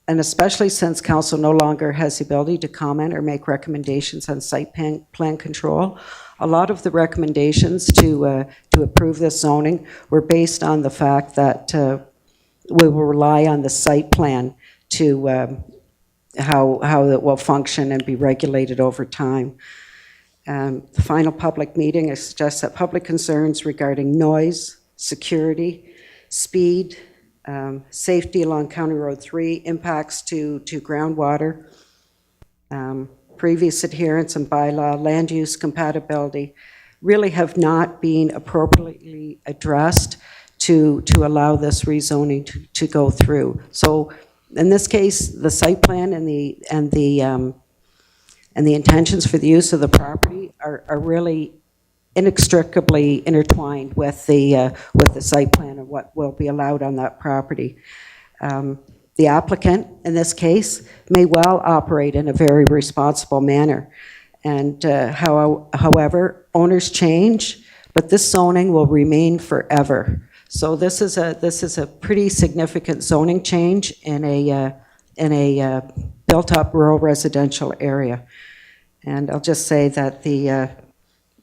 Speaker 21: and especially since council no longer has the ability to comment or make recommendations on site plan control, a lot of the recommendations to approve this zoning were based on the fact that we will rely on the site plan to how it will function and be regulated over time. The final public meeting suggests that public concerns regarding noise, security, speed, safety along County Road 3, impacts to groundwater, previous adherence and bylaw, land use compatibility, really have not been appropriately addressed to allow this rezoning to go through. So in this case, the site plan and the intentions for the use of the property are really inextricably intertwined with the site plan and what will be allowed on that property. The applicant, in this case, may well operate in a very responsible manner. And however, owners change, but this zoning will remain forever. So this is a pretty significant zoning change in a built-up rural residential area. And I'll just say that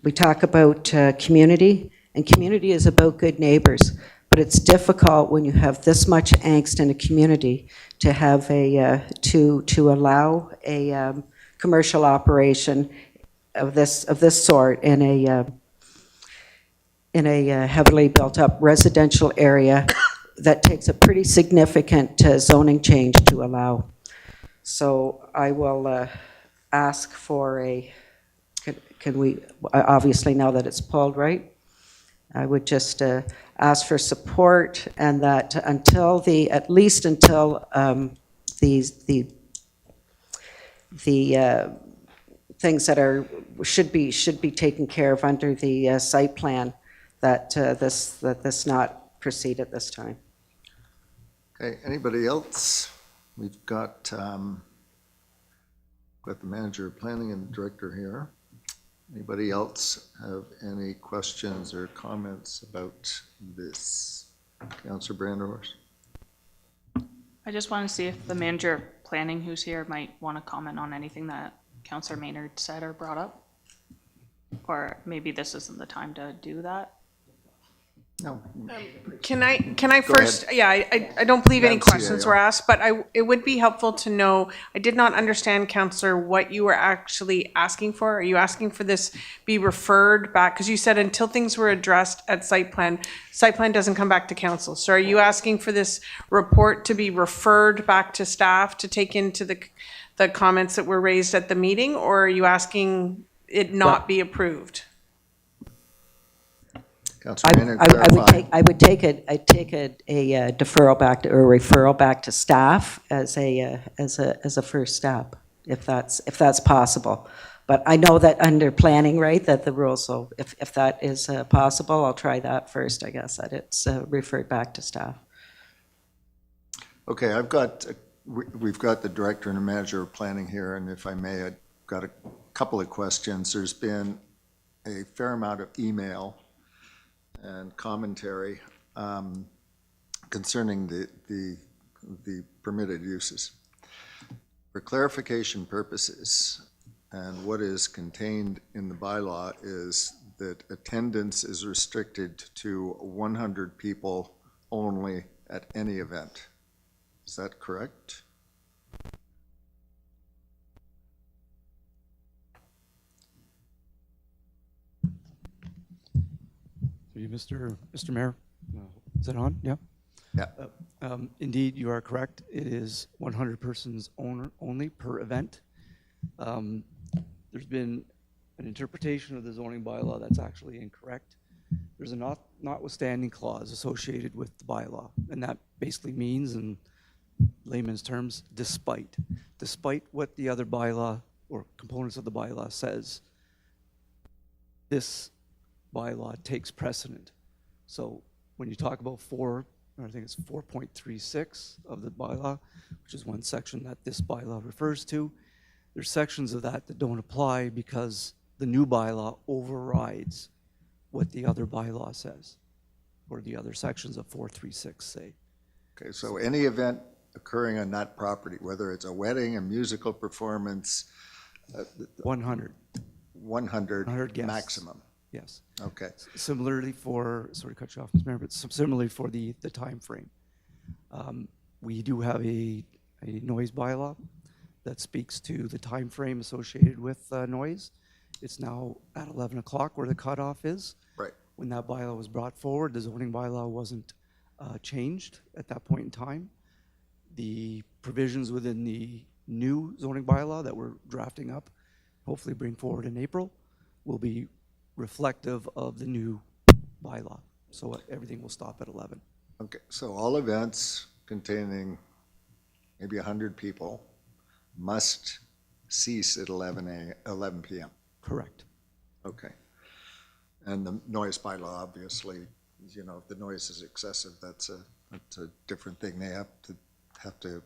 Speaker 21: we talk about community, and community is about good neighbors. But it's difficult when you have this much angst in a community to have to allow a commercial operation of this sort in a heavily built-up residential area that takes a pretty significant zoning change to allow. So I will ask for can we, obviously now that it's pulled, right? I would just ask for support, and that at least until the things that should be taken care of under the site plan, that this not proceed at this time.
Speaker 1: Okay, anybody else? We've got the manager of planning and the director here. Anybody else have any questions or comments about this? Councillor Brandhorst?
Speaker 12: I just want to see if the manager of planning who's here might want to comment on anything that Councillor Maynard said or brought up. Or maybe this isn't the time to do that.
Speaker 1: No.
Speaker 22: Can I first, yeah, I don't believe any questions were asked, but it would be helpful to know, I did not understand, Councillor, what you were actually asking for. Are you asking for this be referred back? Because you said until things were addressed at site plan doesn't come back to council. So are you asking for this report to be referred back to staff to take into the comments that were raised at the meeting, or are you asking it not be approved?
Speaker 21: I would take a deferral back to, or referral back to staff as a first step, if that's possible. But I know that under planning, right, that the rules, so if that is possible, I'll try that first, I guess, that it's referred back to staff.
Speaker 1: Okay, we've got the director and the manager of planning here, and if I may, I've got a couple of questions. There's been a fair amount of email and commentary concerning the permitted uses. For clarification purposes, and what is contained in the bylaw is that attendance is restricted to 100 people only at any event. Is that correct?
Speaker 9: Mr. Mayor, is it on? Yeah.
Speaker 1: Yeah.
Speaker 9: Indeed, you are correct. It is 100 persons only per event. There's been an interpretation of the zoning bylaw that's actually incorrect. There's a notwithstanding clause associated with the bylaw, and that basically means, in layman's terms, despite what the other bylaw or components of the bylaw says, this bylaw takes precedent. So when you talk about I think it's 4.36 of the bylaw, which is one section that this bylaw refers to, there's sections of that don't apply because the new bylaw overrides what the other bylaw says, or the other sections of 436 say.
Speaker 1: Okay, so any event occurring on that property, whether it's a wedding, a musical performance,
Speaker 9: 100
Speaker 1: guests. Maximum.
Speaker 9: Yes.
Speaker 1: Okay.
Speaker 9: Similarly sorry to cut you off, Mr. Mayor, but similarly for the time frame. We do have a noise bylaw that speaks to the time frame associated with noise. It's now at 11 o'clock where the cutoff is.
Speaker 1: Right.
Speaker 9: When that bylaw was brought forward, the zoning bylaw wasn't changed at that point in time. The provisions within the new zoning bylaw that we're drafting up, hopefully bring forward in April, will be reflective of the new bylaw. So everything will stop at 11.
Speaker 1: Okay, so all events containing maybe 100 people must cease at 11 p.m.
Speaker 9: Correct.
Speaker 1: Okay. And the noise bylaw, obviously, you know, if the noise is excessive, that's a different thing. They have to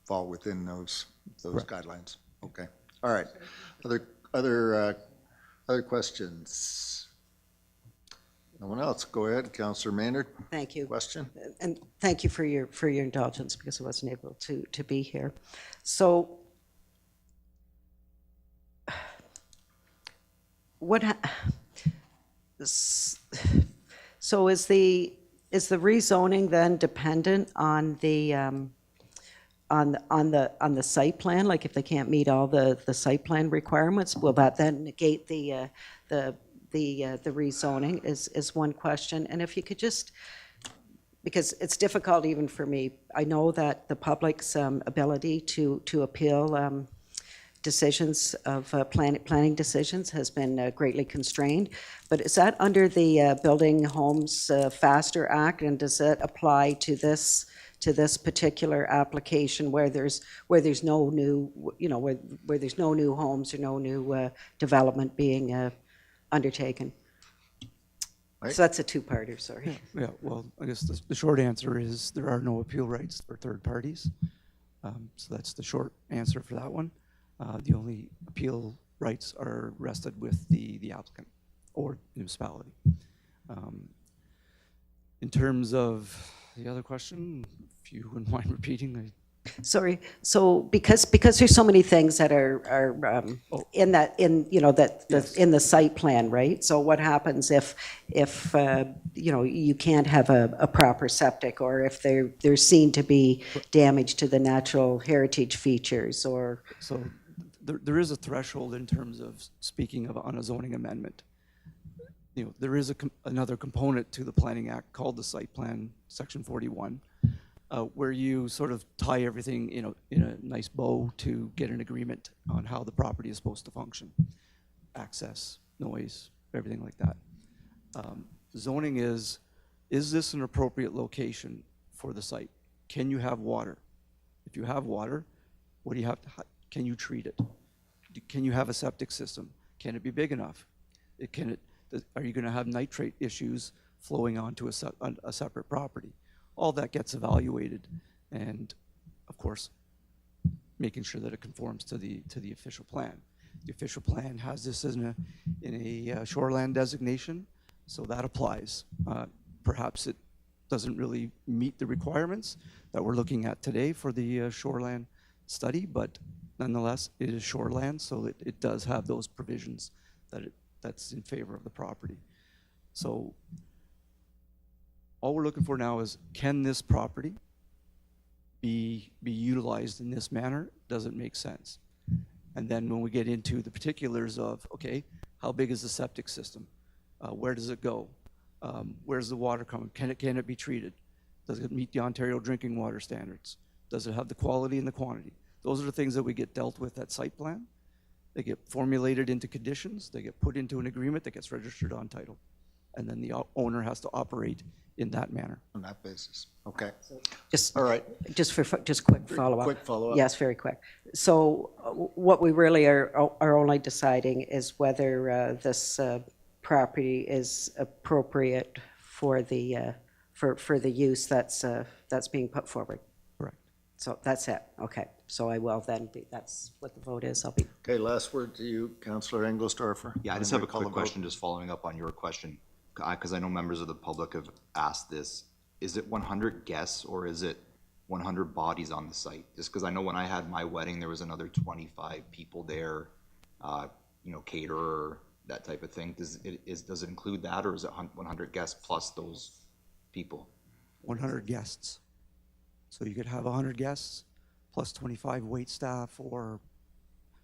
Speaker 1: fall within those
Speaker 9: Correct.
Speaker 1: guidelines. Okay. All right. Other questions? No one else? Go ahead, Councillor Maynard.
Speaker 21: Thank you.
Speaker 1: Question?
Speaker 21: And thank you for your indulgence because I wasn't able to be here. So so is the rezoning then dependent on the on the site plan? Like if they can't meet all the site plan requirements, will that then negate the rezoning is one question. And if you could just, because it's difficult even for me, I know that the public's ability to appeal decisions of planning decisions has been greatly constrained, but is that under the Building Homes Faster Act, and does it apply to this particular application where there's no new, you know, where there's no new homes or no new development being undertaken?
Speaker 1: Right.
Speaker 21: So that's a two-parter, sorry.
Speaker 9: Yeah, well, I guess the short answer is there are no appeal rights for third parties. So that's the short answer for that one. The only appeal rights are rested with the applicant or municipality. In terms of the other question, if you wouldn't mind repeating.
Speaker 21: Sorry. So because there's so many things that are in the site plan, right? So what happens if you know, you can't have a proper septic, or if there's seen to be damage to the natural heritage features, or
Speaker 9: so there is a threshold in terms of speaking of on a zoning amendment. You know, there is another component to the Planning Act called the Site Plan, Section 41. Where you sort of tie everything in a nice bow to get an agreement on how the property is supposed to function. Access, noise, everything like that. Zoning is this an appropriate location for the site? Can you have water? If you have water, what do you have to, can you treat it? Can you have a septic system? Can it be big enough? Are you gonna have nitrate issues flowing onto a separate property? All that gets evaluated, and of course, making sure that it conforms to the official plan. The official plan has this in a shoreland designation, so that applies. Perhaps it doesn't really meet the requirements that we're looking at today for the shoreland study, but nonetheless, it is shoreland, so it does have those provisions that's in favor of the property. So all we're looking for now is, can this property be utilized in this manner? Does it make sense? And then when we get into the particulars of, okay, how big is the septic system? Where does it go? Where's the water coming? Can it be treated? Does it meet the Ontario drinking water standards? Does it have the quality and the quantity? Those are the things that we get dealt with at site plan. They get formulated into conditions. They get put into an agreement that gets registered on title. And then the owner has to operate in that manner.
Speaker 1: On that basis. Okay.
Speaker 21: just
Speaker 1: All right.
Speaker 21: just quick follow-up.
Speaker 1: Quick follow-up.
Speaker 21: Yes, very quick. So what we really are only deciding is whether this property is appropriate for the use that's being put forward.
Speaker 9: Correct.
Speaker 21: So that's it. Okay. So I will then that's what the vote is. I'll be.
Speaker 1: Okay, last word to you, Councillor Engelstoffer.
Speaker 11: Yeah, I just have a quick question, just following up on your question, because I know members of the public have asked this. Is it 100 guests or is it 100 bodies on the site? Just because I know when I had my wedding, there was another 25 people there, you know, caterer, that type of thing. Does it include that, or is it 100 guests plus those people?
Speaker 9: 100 guests. So you could have 100 guests plus 25 wait staff or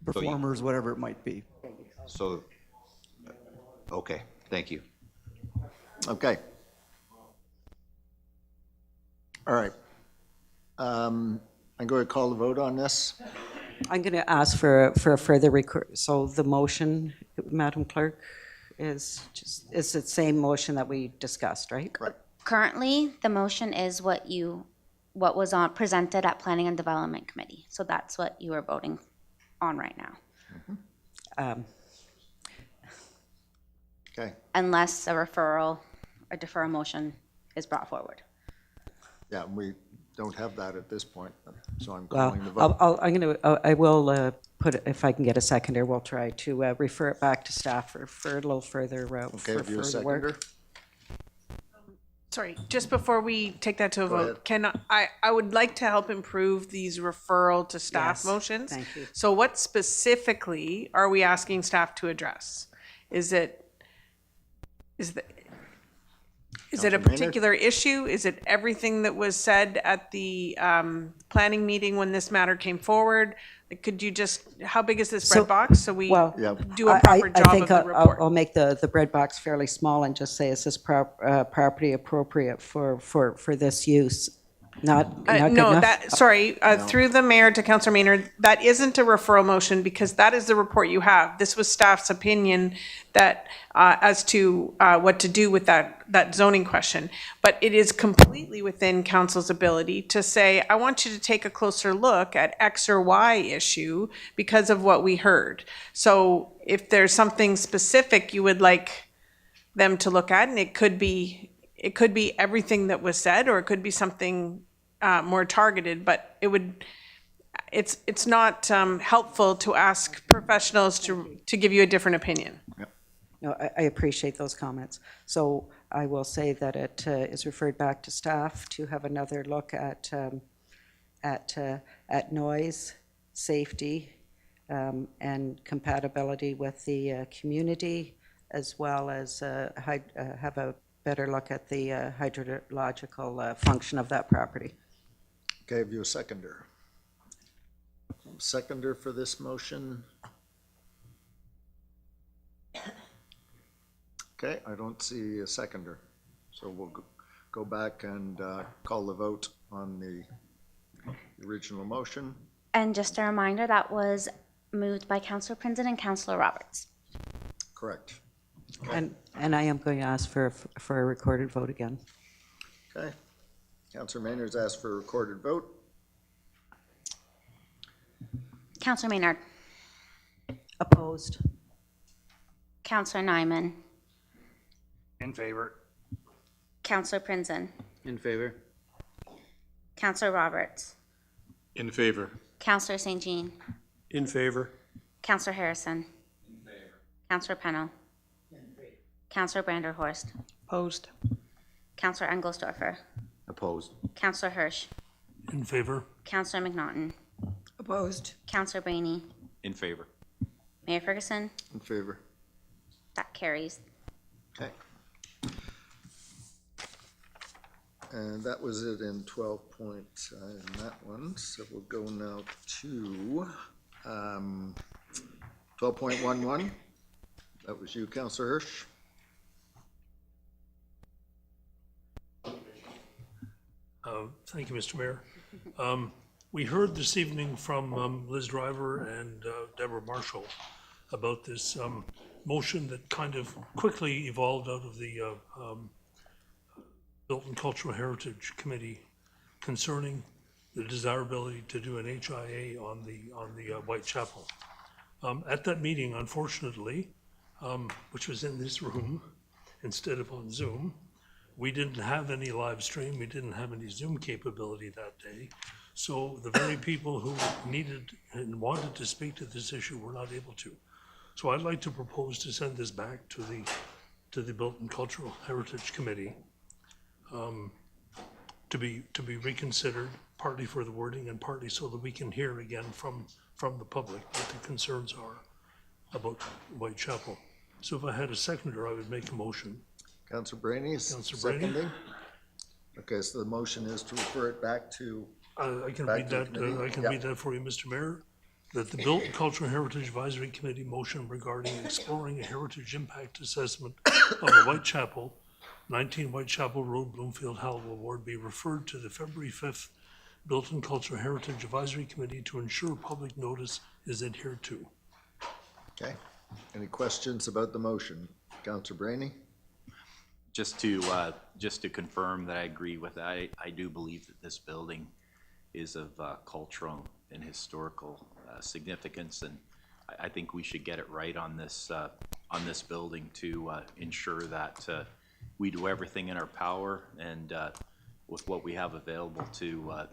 Speaker 9: performers, whatever it might be.
Speaker 11: So, okay, thank you.
Speaker 1: Okay. All right. I'm going to call the vote on this.
Speaker 21: I'm going to ask for a further so the motion, Madam Clerk, is the same motion that we discussed, right?
Speaker 1: Correct.
Speaker 20: Currently, the motion is what was presented at Planning and Development Committee. So that's what you are voting on right now.
Speaker 1: Okay.
Speaker 20: Unless a deferral motion is brought forward.
Speaker 1: Yeah, we don't have that at this point, so I'm
Speaker 21: Well,
Speaker 1: calling the vote.
Speaker 21: I will put, if I can get a seconder, we'll try to refer it back to staff for a little further,
Speaker 1: Okay, have you a
Speaker 21: further work.
Speaker 1: seconder?
Speaker 22: Sorry, just before we take that to a
Speaker 1: Go
Speaker 22: vote, I would like to help improve these referral to staff
Speaker 21: Yes,
Speaker 22: motions.
Speaker 21: thank you.
Speaker 22: So what specifically are we asking staff to address? Is it a
Speaker 1: Councilor Maynard?
Speaker 22: particular issue? Is it everything that was said at the planning meeting when this matter came forward? Could you just, how big is this bread box so we
Speaker 21: Well,
Speaker 22: do a proper job
Speaker 21: I think
Speaker 22: of the report?
Speaker 21: I'll make the bread box fairly small and just say, is this property appropriate for this use? Not good
Speaker 22: No,
Speaker 21: enough?
Speaker 22: sorry, through the mayor to Councillor Maynard, that isn't a referral motion because that is the report you have. This was staff's opinion that, as to what to do with that zoning question. But it is completely within council's ability to say, I want you to take a closer look at X or Y issue because of what we heard. So if there's something specific you would like them to look at, and it could be everything that was said, or it could be something more targeted, but it's not helpful to ask professionals to give you a different opinion.
Speaker 21: No, I appreciate those comments. So I will say that it is referred back to staff to have another look at noise, safety, and compatibility with the community, as well as have a better look at the hydrological function of that property.
Speaker 1: Okay, have you a seconder? Seconder for this motion? Okay, I don't see a seconder, so we'll go back and call the vote on the original motion.
Speaker 20: And just a reminder, that was moved by Councillor Prinzin and Councillor Roberts.
Speaker 1: Correct.
Speaker 21: And I am going to ask for a recorded vote again.
Speaker 1: Okay. Councillor Maynard's asked for a recorded vote.
Speaker 20: Councillor Maynard.
Speaker 21: Opposed.
Speaker 20: Councillor Nyman.
Speaker 4: In favor.
Speaker 20: Councillor Prinzin.
Speaker 15: In favor.
Speaker 20: Councillor Roberts.
Speaker 3: In favor.
Speaker 20: Councillor St. Jean.
Speaker 7: In favor.
Speaker 20: Councillor Harrison. In favor. Councillor Pennell. Councillor Branderhorst.
Speaker 22: Opposed.
Speaker 20: Councillor Engelsdorfer.
Speaker 11: Opposed.
Speaker 20: Councillor Hirsch.
Speaker 6: In favor?
Speaker 20: Councillor McNaughton.
Speaker 22: Opposed.
Speaker 20: Councillor Brainy.
Speaker 2: In favor.
Speaker 20: Mayor Ferguson.
Speaker 1: In favor.
Speaker 20: That carries.
Speaker 1: Okay. And that was it in 12 point in that one. So we'll go now to 12.11. That was you, Councillor Hirsch.
Speaker 6: Thank you, Mr. Mayor. We heard this evening from Liz Driver and Deborah Marshall about this motion that kind of quickly evolved out of the Built and Cultural Heritage Committee concerning the desirability to do an HIA on the Whitechapel. At that meeting, unfortunately, which was in this room instead of on Zoom, we didn't have any live stream, we didn't have any Zoom capability that day. So the very people who needed and wanted to speak to this issue were not able to. So I'd like to propose to send this back to the Built and Cultural Heritage Committee to be reconsidered, partly for the wording and partly so that we can hear again from the public what the concerns are about Whitechapel. So if I had a seconder, I would make a motion.
Speaker 1: Councillor Brainy is
Speaker 6: Councillor Brainy.
Speaker 1: seconding. Okay, so the motion is to refer it back to.
Speaker 6: I can
Speaker 1: back
Speaker 6: read
Speaker 1: to the
Speaker 6: that.
Speaker 1: committee?
Speaker 6: I can
Speaker 1: Yep.
Speaker 6: read that for you, Mr. Mayor. That the Built and Cultural Heritage Advisory Committee motion regarding exploring a heritage impact assessment of the Whitechapel 19 Whitechapel Road, Bloomfield, Hallowell Ward be referred to the February 5th Built-in Cultural Heritage Advisory Committee to ensure public notice is adhered to.
Speaker 1: Okay. Any questions about the motion? Councillor Brainy?
Speaker 2: Just to confirm that I agree with that, I do believe that this building is of cultural and historical significance, and I think we should get it right on this building to ensure that we do everything in our power and with what we have available to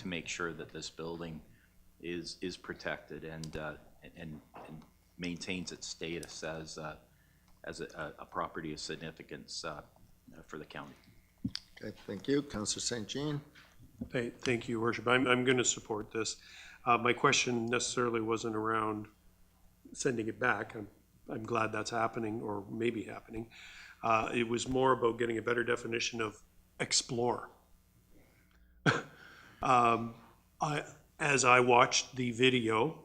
Speaker 2: make sure that this building is protected and maintains its status as a property of significance for the county.
Speaker 1: Okay, thank you. Councillor St. Jean?
Speaker 7: Thank you, Worship. I'm going to support this. My question necessarily wasn't around sending it back. I'm glad that's happening, or maybe happening. It was more about getting a better definition of explore. As I watched the video,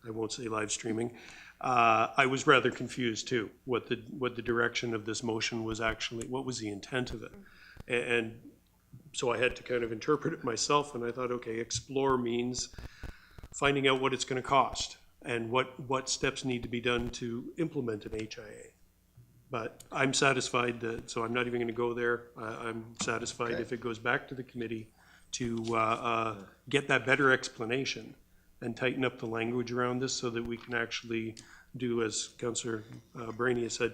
Speaker 7: I won't say live streaming, I was rather confused too, what the direction of this motion was actually, what was the intent of it? And so I had to kind of interpret it myself, and I thought, okay, explore means finding out what it's going to cost and what steps need to be done to implement an HIA. But I'm satisfied that, so I'm not even going to go there. I'm satisfied if it goes back to the committee to get that better explanation and tighten up the language around this so that we can actually do, as Councillor Brainy has said,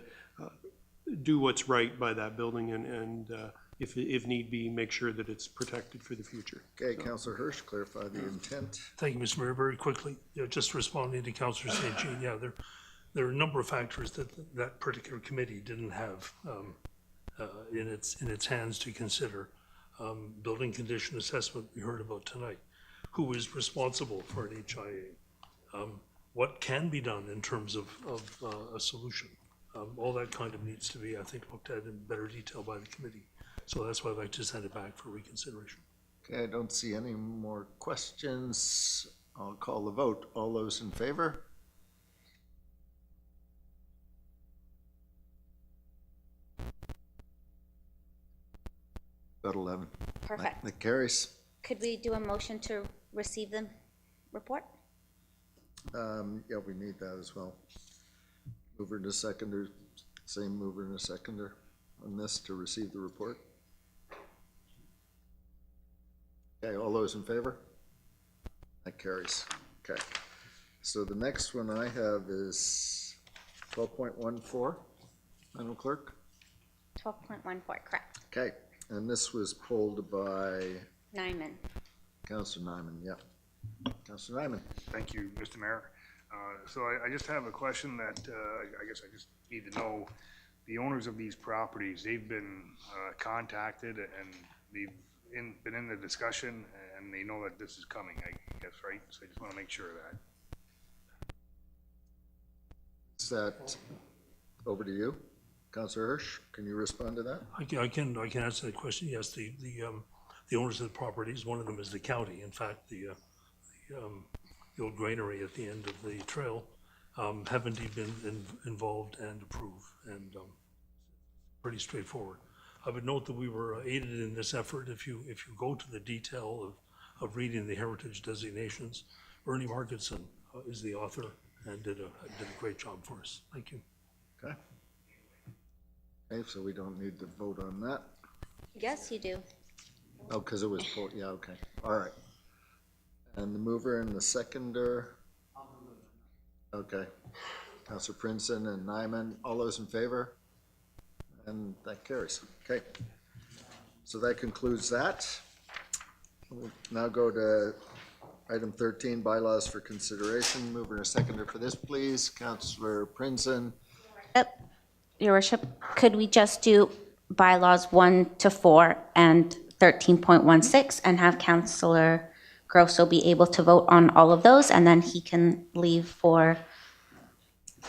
Speaker 7: do what's right by that building and if need be, make sure that it's protected for the future.
Speaker 1: Okay, Councillor Hirsch, clarify the intent.
Speaker 6: Thank you, Mr. Mayor. Very quickly, just responding to Councillor St. Jean, yeah, there are a number of factors that particular committee didn't have in its hands to consider. Building condition assessment we heard about tonight. Who is responsible for an HIA? What can be done in terms of a solution? All that kind of needs to be, I think, looked at in better detail by the committee. So that's why I'd like to send it back for reconsideration.
Speaker 1: Okay, I don't see any more questions. I'll call the vote. All those in favor? About 11.
Speaker 20: Perfect.
Speaker 1: That carries.
Speaker 20: Could we do a motion to receive the report?
Speaker 1: Yeah, we need that as well. Mover and a seconder, same mover and a seconder on this to receive the report. Okay, all those in favor? That carries. Okay. So the next one I have is 12.14, Madam Clerk.
Speaker 20: 12.14, correct.
Speaker 1: Okay, and this was pulled by
Speaker 20: Nyman.
Speaker 1: Councillor Nyman, yeah. Councillor Nyman.
Speaker 4: Thank you, Mr. Mayor. So I just have a question that I guess I just need to know. The owners of these properties, they've been contacted and they've been in the discussion and they know that this is coming, I guess, right? So I just want to make sure of that.
Speaker 1: Is that over to you? Councillor Hirsch, can you respond to that?
Speaker 6: I can answer that question. Yes, the owners of the properties, one of them is the county. In fact, the old granary at the end of the trail have indeed been involved and approved, and pretty straightforward. I would note that we were aided in this effort. If you go to the detail of reading the heritage designations, Ernie Markinson is the author and did a great job for us. Thank you.
Speaker 1: Okay. Okay, so we don't need to vote on that.
Speaker 20: Yes, you do.
Speaker 1: Oh, because it was pulled, yeah, okay, all right. And the mover and the seconder? Okay. Councillor Prinson and Nyman, all those in favor? And that carries, okay. So that concludes that. We'll now go to item 13, bylaws for consideration. Mover and a seconder for this, please. Councillor Prinson.
Speaker 20: Your Worship, could we just do bylaws 1 to 4 and 13.16 and have Councillor Grosso be able to vote on all of those, and then he can leave for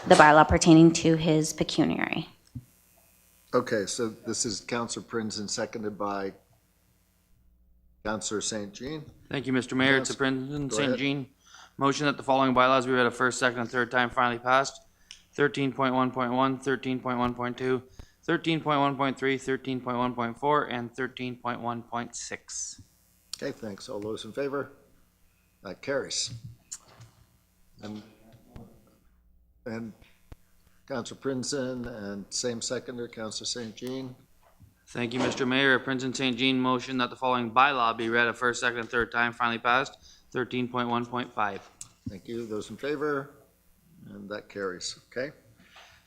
Speaker 20: the bylaw pertaining to his pecuniary?
Speaker 1: Okay, so this is Councillor Prinson, seconded by Councillor St. Jean.
Speaker 15: Thank you, Mr. Mayor. It's a Princeton, St. Jean. Motion that the following bylaws be read a first, second, and third time finally passed. 13.1.1, 13.1.2, 13.1.3, 13.1.4, and 13.1.6.
Speaker 1: Okay, thanks. All those in favor? That carries. And Councillor Prinzen and same seconder, Councillor St. Jean.
Speaker 15: Thank you, Mr. Mayor. A Prince and St. Jean motion that the following bylaw be read a first, second, and third time, finally passed. 13.1.5.
Speaker 1: Thank you. Those in favor? And that carries, okay?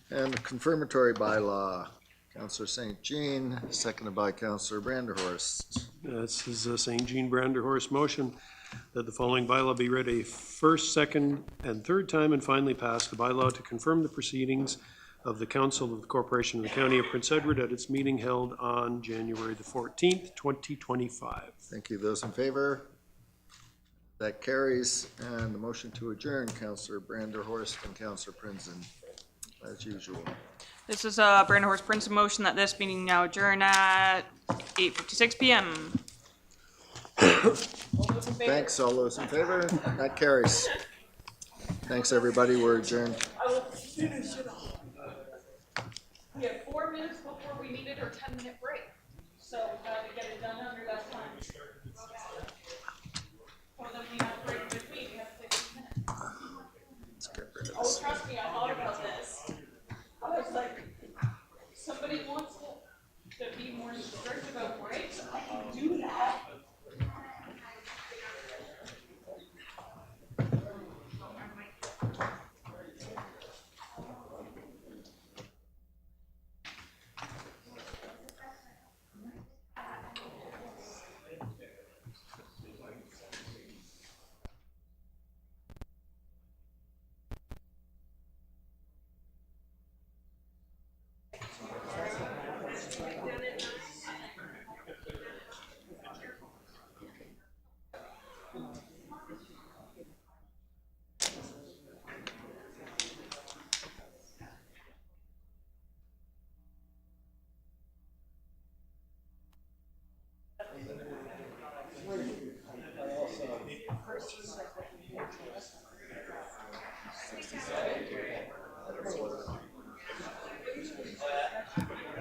Speaker 1: And the confirmatory bylaw, Councillor St. Jean, seconded by Councillor Branderhorst.
Speaker 7: This is a St. Jean Branderhorst motion that the following bylaw be read a first, second, and third time and finally passed. The bylaw to confirm the proceedings of the Council of the Corporation of the County of Prince Edward at its meeting held on January the 14th, 2025.
Speaker 1: Thank you. Those in favor? That carries. And the motion to adjourn, Councillor Branderhorst and Councillor Prinzen, as usual.
Speaker 12: This is a Branderhorst Prince motion that this meeting now adjourn at 8:56 p.m.
Speaker 1: Thanks. All those in favor? That carries. Thanks, everybody. We're adjourned.
Speaker 12: I will finish it off. We have 4 minutes before we needed our 10-minute break, so we gotta get it done under that time. Well, then we have break between, we have 15 minutes. Oh, trust me, I thought about this. I was like, somebody wants to be more strict about breaks, I can do that.